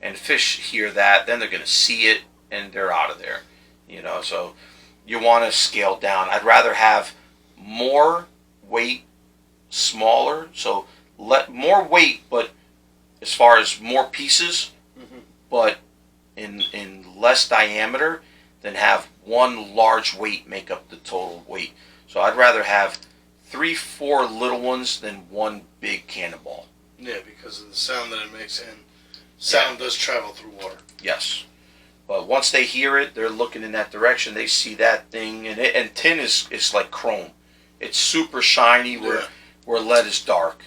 Speaker 5: And fish hear that, then they're going to see it, and they're out of there. So you want to scale down. I'd rather have more weight, smaller, so more weight, but as far as more pieces, but in less diameter, than have one large weight make up the total weight. So I'd rather have 3-4 little ones than one big cannonball.
Speaker 1: Yeah, because of the sound that it makes, and sound does travel through water.
Speaker 5: Yes. But once they hear it, they're looking in that direction. They see that thing, and tin is like chrome. It's super shiny where lead is dark.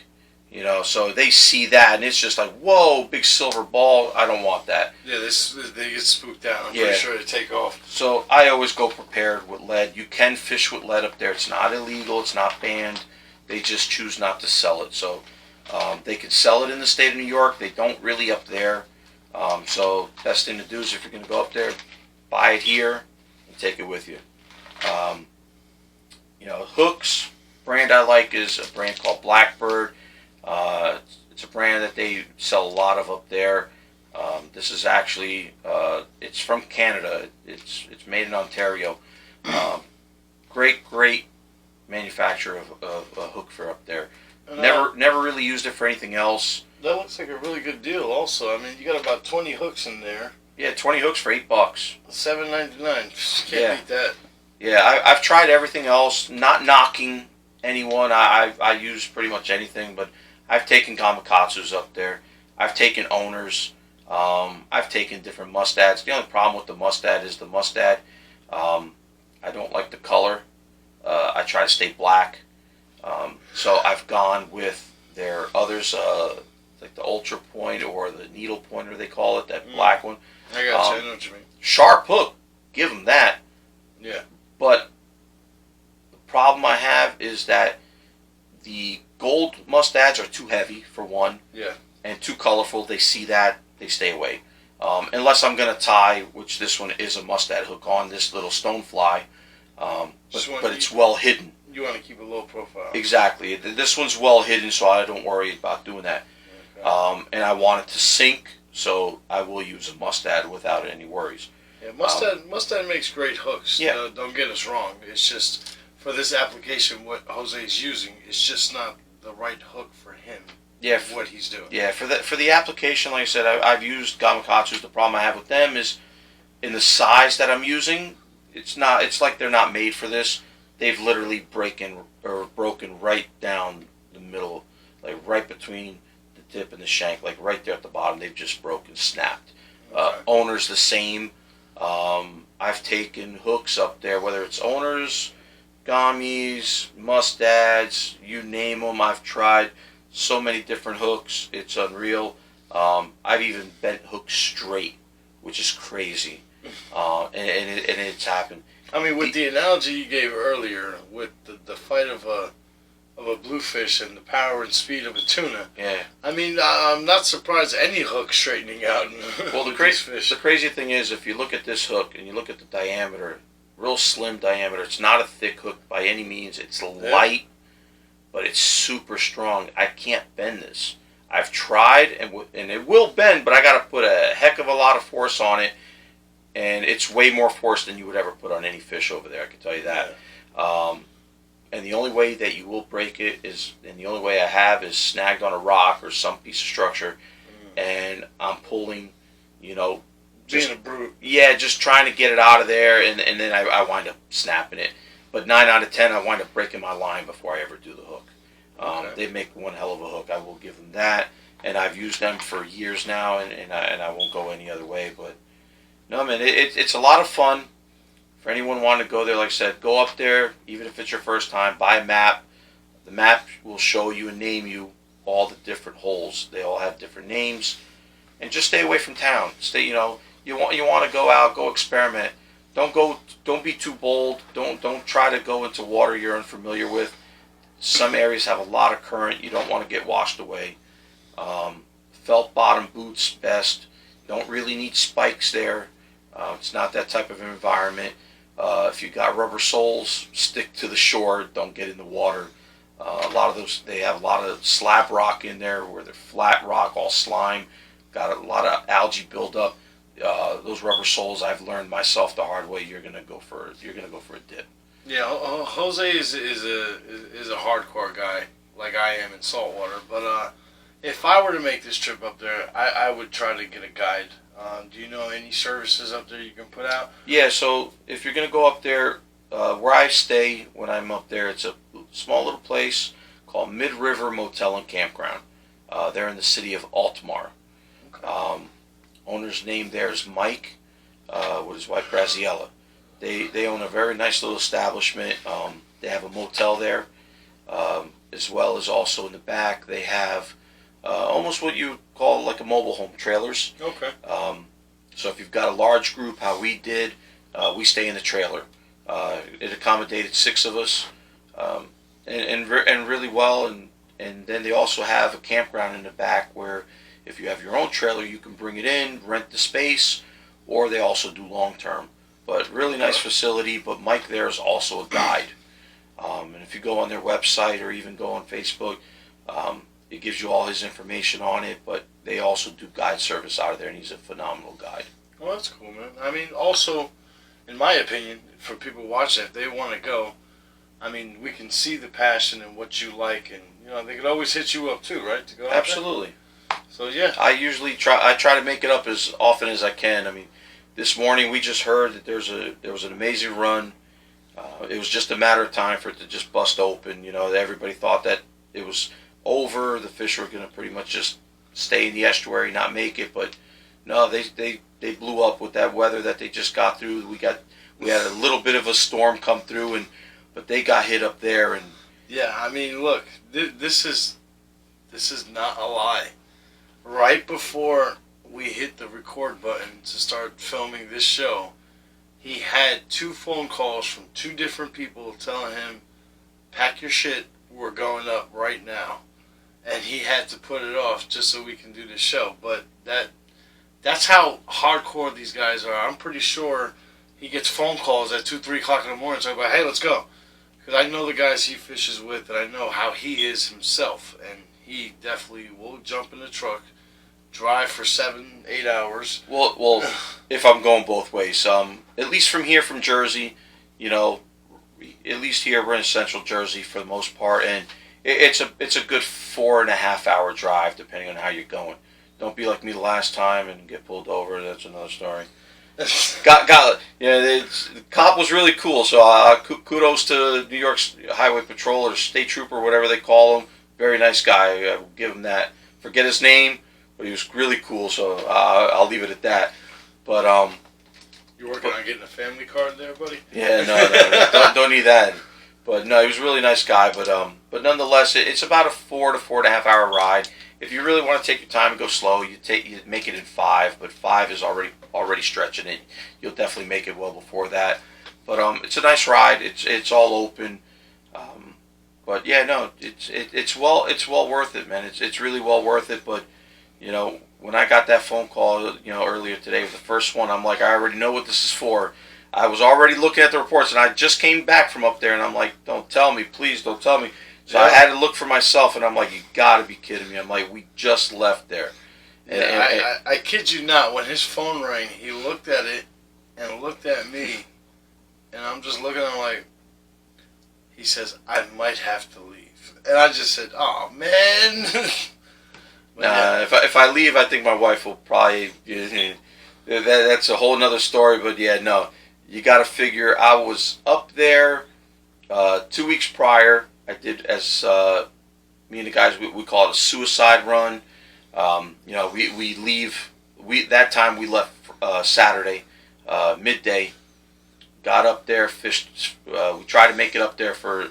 Speaker 5: So they see that, and it's just like, whoa, big silver ball. I don't want that.
Speaker 1: Yeah, they get spooked out. I'm pretty sure they take off.
Speaker 5: So I always go prepared with lead. You can fish with lead up there. It's not illegal. It's not banned. They just choose not to sell it. So they could sell it in the state of New York. They don't really up there. So best thing to do is if you're going to go up there, buy it here and take it with you. Hooks, brand I like is a brand called Blackbird. It's a brand that they sell a lot of up there. This is actually it's from Canada. It's made in Ontario. Great manufacturer of hook for up there. Never really used it for anything else.
Speaker 1: That looks like a really good deal. Also, I mean, you got about 20 hooks in there.
Speaker 5: Yeah, 20 hooks for $8.
Speaker 1: $7.99. Can't beat that.
Speaker 5: Yeah, I've tried everything else. Not knocking anyone. I use pretty much anything, but I've taken Gamakatsus up there. I've taken owners. I've taken different mustads. The only problem with the mustad is the mustad. I don't like the color. I try to stay black. So I've gone with their others, like the Ultra Point or the Needle Pointer, they call it, that black one.
Speaker 1: I got you. I know what you mean.
Speaker 5: Sharp hook. Give them that.
Speaker 1: Yeah.
Speaker 5: But the problem I have is that the gold mustads are too heavy, for one.
Speaker 1: Yeah.
Speaker 5: And too colorful. They see that, they stay away. Unless I'm going to tie, which this one is a mustad hook on, this little stonefly. But it's well hidden.
Speaker 1: You want to keep a low profile.
Speaker 5: Exactly. This one's well hidden, so I don't worry about doing that. Okay. And I want it to sink, so I will use a mustad without any worries.
Speaker 1: Yeah, mustad makes great hooks.
Speaker 5: Yeah.
Speaker 1: Don't get us wrong. It's just, for this application, what Jose is using, it's just not the right hook for him.
Speaker 5: Yeah,
Speaker 1: what he's doing.
Speaker 5: Yeah, for the application, like I said, I've used Gamakatsus. The problem I have with them is in the size that I'm using. It's like they're not made for this. They've literally broken right down the middle, like right between the tip and the shank, like right there at the bottom. They've just broken, snapped. Okay. Owners the same. I've taken hooks up there, whether it's owners, gummies, mustads, you name them. I've tried so many different hooks. It's unreal. I've even bent hooks straight, which is crazy, and it's happened.
Speaker 1: I mean, with the analogy you gave earlier, with the fight of a bluefish and the power and speed of a tuna.
Speaker 5: Yeah.
Speaker 1: I mean, I'm not surprised any hook straightening out.
Speaker 5: Well, the crazy thing is, if you look at this hook and you look at the diameter, real slim diameter. It's not a thick hook by any means. It's light, but it's super strong. I can't bend this. I've tried, and it will bend, but I got to put a heck of a lot of force on it. And it's way more force than you would ever put on any fish over there, I can tell you that. Yeah. And the only way that you will break it and the only way I have is snagged on a rock or some piece of structure, and I'm pulling,
Speaker 1: being a brute.
Speaker 5: Yeah, just trying to get it out of there, and then I wind up snapping it. But 9 out of 10, I wind up breaking my line before I ever do the hook. They make one hell of a hook. I will give them that, and I've used them for years now, and I won't go any other way, but. No, man, it's a lot of fun for anyone wanting to go there. Like I said, go up there, even if it's your first time, buy a map. The map will show you and name you all the different holes. They all have different names, and just stay away from town. Stay, you want to go out, go experiment. Don't be too bold. Don't try to go into water you're unfamiliar with. Some areas have a lot of current. You don't want to get washed away. Felt bottom boots best. Don't really need spikes there. It's not that type of environment. If you got rubber soles, stick to the shore. Don't get in the water. A lot of those, they have a lot of slab rock in there where they're flat rock, all slime. Got a lot of algae buildup. Those rubber soles, I've learned myself the hard way. You're gonna go for a dip.
Speaker 1: Yeah, Jose is a hardcore guy like I am in saltwater. But if I were to make this trip up there, I would try to get a guide. Do you know any services up there you can put out? Yeah, so if you're going to go up there, where I stay when I'm up there, it's a small little place called Mid-River Motel and Campground. They're in the city of Altamar. Okay. Owner's name there is Mike, with his wife Graziella. They own a very nice little establishment. They have a motel there, as well as also in the back they have almost what you call like a mobile home, trailers. Okay. So if you've got a large group, how we did, we stay in the trailer. It accommodated 6 of us, and really well. And then they also have a campground in the back where if you have your own trailer, you can bring it in, rent the space, or they also do long term. But really nice facility. But Mike there is also a guide. And if you go on their website or even go on Facebook,
Speaker 5: it gives you all his information on it, but they also do guide service out of there, and he's a phenomenal guide.
Speaker 1: Well, that's cool, man. I mean, also, in my opinion, for people watching, if they want to go, I mean, we can see the passion and what you like, and they could always hit you up too, right? To go out there?
Speaker 5: Absolutely.
Speaker 1: So yeah,
Speaker 5: I try to make it up as often as I can. I mean, this morning we just heard that there was an amazing run. It was just a matter of time for it to just bust open. Everybody thought that it was over. The fish were going to pretty much just stay in the estuary, not make it. But no, they blew up with that weather that they just got through. We had a little bit of a storm come through, but they got hit up there. And
Speaker 1: yeah, I mean, look, this is not a lie. Right before we hit the record button to start filming this show, he had 2 phone calls from 2 different people telling him, pack your shit, we're going up right now. And he had to put it off just so we can do this show. But that's how hardcore these guys are. I'm pretty sure he gets phone calls at 2, 3 o'clock in the morning talking about, hey, let's go. Because I know the guys he fishes with, and I know how he is himself. And he definitely will jump in the truck, drive for 7, 8 hours.
Speaker 5: Well, if I'm going both ways, at least from Jersey, at least here we're in central Jersey for the most part, and it's a good 4.5 hour drive depending on how you're going. Don't be like me the last time and get pulled over. That's another story. The cop was really cool. So kudos to New York's highway patrol or state trooper, whatever they call him. Very nice guy. I will give him that. Forget his name, but he was really cool. So I'll leave it at that. But
Speaker 1: you're working on getting a family card there, buddy?
Speaker 5: Yeah, no, don't need that. But no, he was a really nice guy. But nonetheless, it's about a 4 to 4.5 hour ride. If you really want to take your time and go slow, you make it in 5. But 5 is already stretching it. You'll definitely make it well before that. But it's a nice ride. It's all open. But yeah, no, it's well worth it, man. It's really well worth it. But when I got that phone call, earlier today, the first one, I'm like, I already know what this is for. I was already looking at the reports, and I just came back from up there, and I'm like, don't tell me, please, don't tell me. So I had to look for myself, and I'm like, you got to be kidding me. I'm like, we just left there.
Speaker 1: I kid you not. When his phone rang, he looked at it and looked at me, and I'm just looking at him like, he says, I might have to leave. And I just said, oh, man.
Speaker 5: If I leave, I think my wife will probably, that's a whole nother story, but yeah, no. You got to figure, I was up there 2 weeks prior. I did, as me and the guys, we call it a suicide run. We leave, that time we left Saturday, midday. Got up there, fished, we tried to make it up there for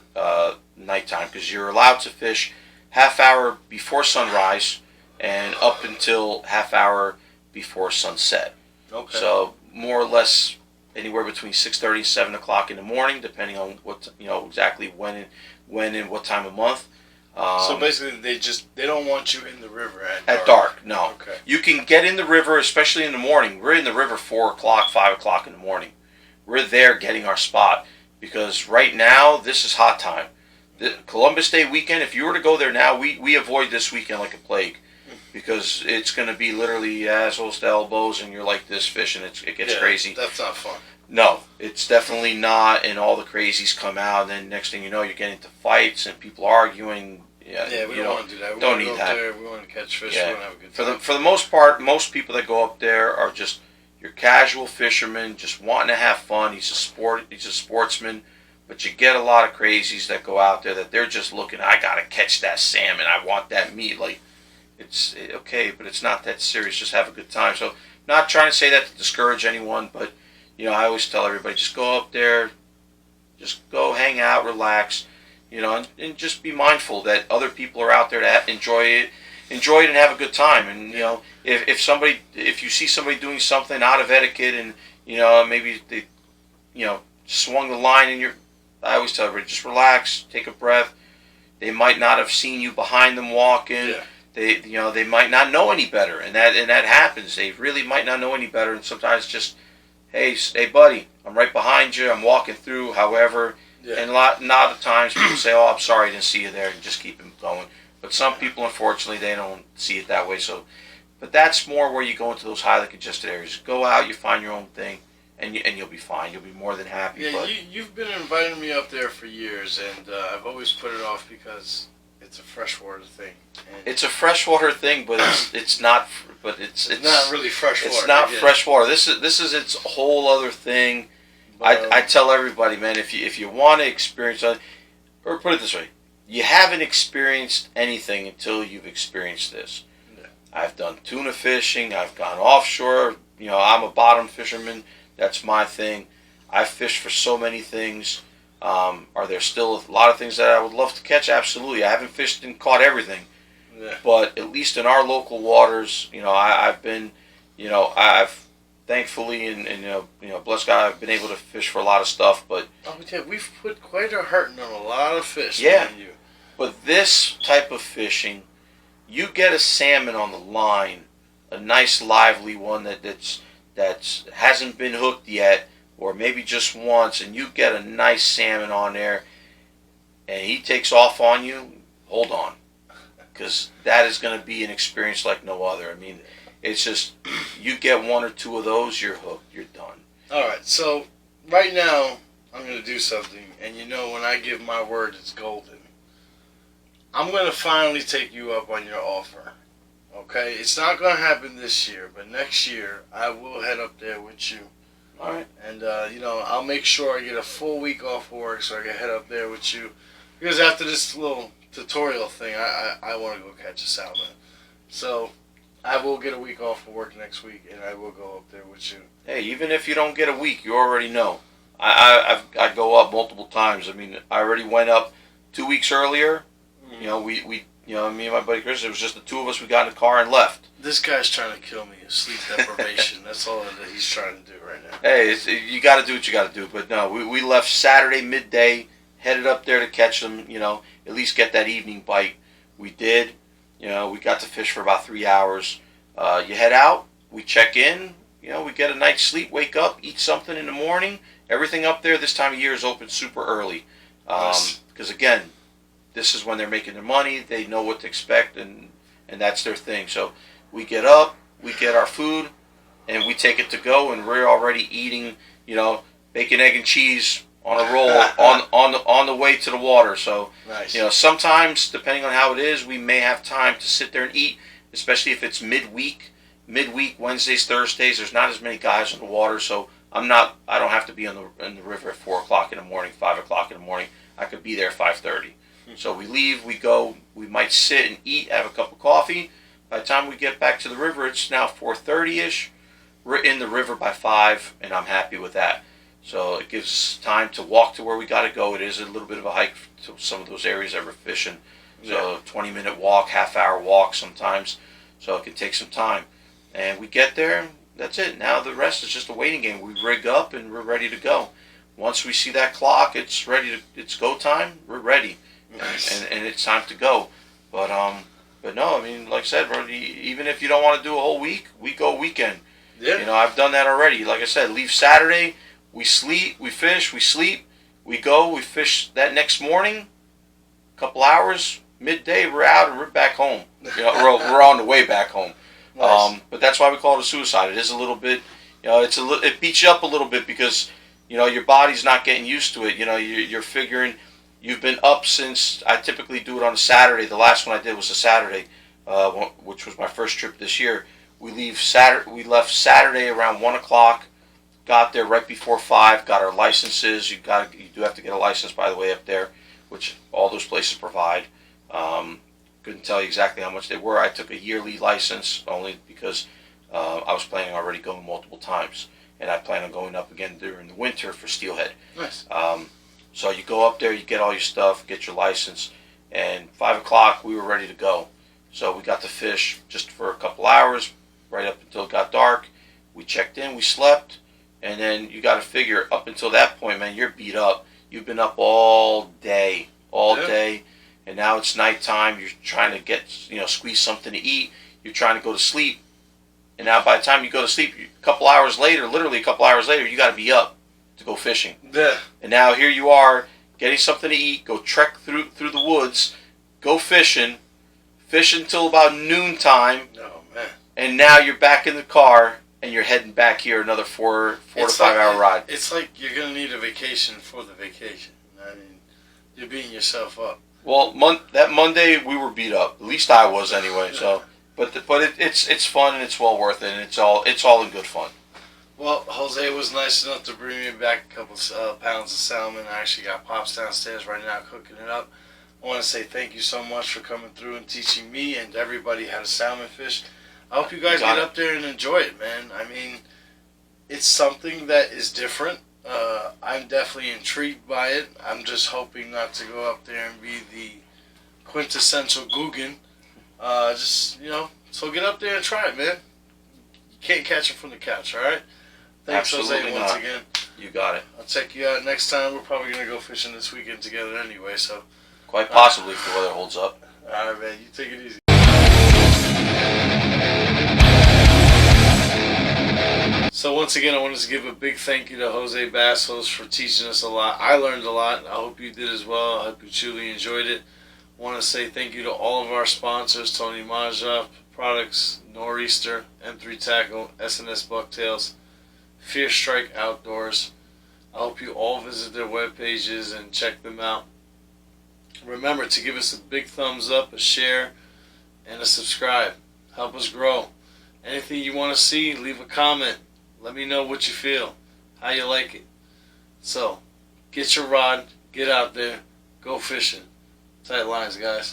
Speaker 5: nighttime, because you're allowed to fish half hour before sunrise and up until half hour before sunset. Okay. So more or less anywhere between 6:30 and 7 o'clock in the morning, depending on what exactly when and what time of month.
Speaker 1: So basically, they don't want you in the river
Speaker 5: at dark. No.
Speaker 1: Okay.
Speaker 5: You can get in the river, especially in the morning. We're in the river 4 o'clock, 5 o'clock in the morning. We're there getting our spot, because right now this is hot time. The Columbus Day weekend, if you were to go there now, we avoid this weekend like a plague, because it's going to be literally assholes to elbows, and you're like this fishing. It gets crazy.
Speaker 1: That's not fun.
Speaker 5: No, it's definitely not, and all the crazies come out, and then next thing you know, you're getting into fights and people arguing.
Speaker 1: Yeah, we don't want to do that. We
Speaker 5: don't need that.
Speaker 1: There, we want to catch fish. Yeah. We want to have a good time.
Speaker 5: For the most part, most people that go up there are just your casual fishermen, just wanting to have fun. He's a sportsman, but you get a lot of crazies that go out there that they're just looking, I gotta catch that salmon, I want that meat. Like, it's okay, but it's not that serious. Just have a good time. So, not trying to say that to discourage anyone, but I always tell everybody, just go up there, just go hang out, relax, and just be mindful that other people are out there to enjoy it and have a good time. And if you see somebody doing something out of etiquette, and maybe they swung the line, and I always tell everybody, just relax, take a breath. They might not have seen you behind them walking. Yeah. They might not know any better, and that happens. They really might not know any better, and sometimes just, hey buddy, I'm right behind you, I'm walking through, however. Yeah. And a lot of times people say, oh, I'm sorry I didn't see you there, and just keep them going. But some people, unfortunately, they don't see it that way. So, but that's more where you go into those highly congested areas. Go out, you find your own thing, and you'll be fine. You'll be more than happy.
Speaker 1: Yeah,
Speaker 5: but
Speaker 1: you've been inviting me up there for years, and I've always put it off because it's a freshwater thing. And
Speaker 5: it's a freshwater thing, but it's not. But it's
Speaker 1: not really freshwater.
Speaker 5: It's not freshwater. This is its whole other thing. I tell everybody, man, if you want to experience, or put it this way, you haven't experienced anything until you've experienced this.
Speaker 1: Yeah.
Speaker 5: I've done tuna fishing. I've gone offshore. You know, I'm a bottom fisherman. That's my thing. I've fished for so many things. Are there still a lot of things that I would love to catch? Absolutely. I haven't fished and caught everything.
Speaker 1: Yeah.
Speaker 5: But at least in our local waters, you know, I've been, you know, I've thankfully and you know, bless God, I've been able to fish for a lot of stuff. But
Speaker 1: we've put quite a hurting on a lot of fish.
Speaker 5: Yeah.
Speaker 1: Me and you.
Speaker 5: But this type of fishing, you get a salmon on the line, a nice lively one that hasn't been hooked yet, or maybe just once, and you get a nice salmon on there, and he takes off on you. Hold on. Because that is going to be an experience like no other. I mean, it's just, you get one or two of those, you're hooked, you're done.
Speaker 1: All right, so right now, I'm going to do something, and you know when I give my word, it's golden. I'm going to finally take you up on your offer, okay? It's not going to happen this year, but next year, I will head up there with you.
Speaker 5: All right.
Speaker 1: And, you know, I'll make sure I get a full week off work so I can head up there with you. Because after this little tutorial thing, I want to go catch a salmon. So I will get a week off of work next week, and I will go up there with you.
Speaker 5: Hey, even if you don't get a week, you already know. I go up multiple times. I mean, I already went up 2 weeks earlier. You know, we you know, me and my buddy Chris, it was just the two of us. We got in the car and left.
Speaker 1: This guy's trying to kill me. Sleep deprivation. That's all that he's trying to do right now.
Speaker 5: Hey, you got to do what you got to do. But no, we left Saturday midday, headed up there to catch them. You know, at least get that evening bite. We did. You know, we got to fish for about 3 hours. You head out. We check in. You know, we get a night's sleep. Wake up. Eat something in the morning. Everything up there this time of year is open super early. Because again, this is when they're making their money. They know what to expect, and that's their thing. So we get up, we get our food, and we take it to go, and we're already eating, you know, bacon, egg, and cheese on a roll on the way to the water. So,
Speaker 1: nice.
Speaker 5: You know, sometimes, depending on how it is, we may have time to sit there and eat, especially if it's midweek. Midweek, Wednesdays, Thursdays, there's not as many guys on the water, so I don't have to be in the river at 4 o'clock in the morning, 5 o'clock in the morning. I could be there at 5:30. So we leave, we go, we might sit and eat, have a cup of coffee. By the time we get back to the river, it's now 4:30-ish. We're in the river by 5, and I'm happy with that. So it gives us time to walk to where we got to go. It is a little bit of a hike to some of those areas that we're fishing. So 20-minute walk, half-hour walk sometimes. So it can take some time. And we get there, that's it. Now the rest is just a waiting game. We rig up, and we're ready to go. Once we see that clock, it's go time, we're ready.
Speaker 1: Nice.
Speaker 5: And it's time to go. But no, I mean, like I said, bro, even if you don't want to do a whole week, we go weekend.
Speaker 1: Yeah.
Speaker 5: You know, I've done that already. Like I said, leave Saturday, we sleep, we fish, we sleep, we go, we fish that next morning, couple hours, midday, we're out and we're back home. You know, we're on the way back home.
Speaker 1: Nice.
Speaker 5: But that's why we call it a suicide. It is a little bit, you know, it beats you up a little bit because, you know, your body's not getting used to it. You know, you're figuring. You've been up since, I typically do it on a Saturday. The last one I did was a Saturday, which was my first trip this year. We left Saturday around 1 o'clock, got there right before 5, got our licenses. You do have to get a license, by the way, up there, which all those places provide. Couldn't tell you exactly how much they were. I took a yearly license only because I was planning already going multiple times. And I plan on going up again during the winter for Steelhead.
Speaker 1: Nice.
Speaker 5: So you go up there, you get all your stuff, get your license, and 5 o'clock we were ready to go. So we got to fish just for a couple hours, right up until it got dark. We checked in, we slept, and then you got to figure up until that point, man, you're beat up. You've been up all day, and now it's nighttime. You're trying to squeeze something to eat. You're trying to go to sleep, and now by the time you go to sleep, literally a couple hours later, you got to be up to go fishing.
Speaker 1: Yeah.
Speaker 5: And now here you are, getting something to eat, go trek through the woods, go fishing, fish until about noontime,
Speaker 1: Oh man.
Speaker 5: and now you're back in the car and you're heading back here another four to 5 hour ride.
Speaker 1: It's like you're gonna need a vacation for the vacation. I mean, you're beating yourself up.
Speaker 5: Well, that Monday we were beat up. At least I was anyway. So, but it's fun and it's well worth it. And it's all in good fun.
Speaker 1: Well, Jose was nice enough to bring me back a couple pounds of salmon. I actually got Pops downstairs right now cooking it up. I want to say thank you so much for coming through and teaching me and everybody how to salmon fish. I hope you guys get up there and enjoy it, man. I mean, it's something that is different. I'm definitely intrigued by it. I'm just hoping not to go up there and be the quintessential Guggen. So get up there and try it, man. You can't catch it from the couch, all right? Thanks,
Speaker 5: Absolutely
Speaker 1: Jose, once
Speaker 5: not.
Speaker 1: again.
Speaker 5: You got it.
Speaker 1: I'll check you out next time. We're probably going to go fishing this weekend together anyway, so.
Speaker 5: Quite possibly if the weather holds up.
Speaker 1: All right, man. You take it easy. So once again, I wanted to give a big thank you to Jose Bastos for teaching us a lot. I learned a lot. I hope you did as well. I hope you truly enjoyed it. I want to say thank you to all of our sponsors, Tony Maja Products, Nor'easter, M3 Tackle, SNS Bucktails, Fierce Strike Outdoors. I hope you all visit their web pages and check them out. Remember to give us a big thumbs up, a share, and a subscribe. Help us grow. Anything you want to see, leave a comment. Let me know what you feel, how you like it. So, get your rod, get out there, go fishing. Tight lines, guys.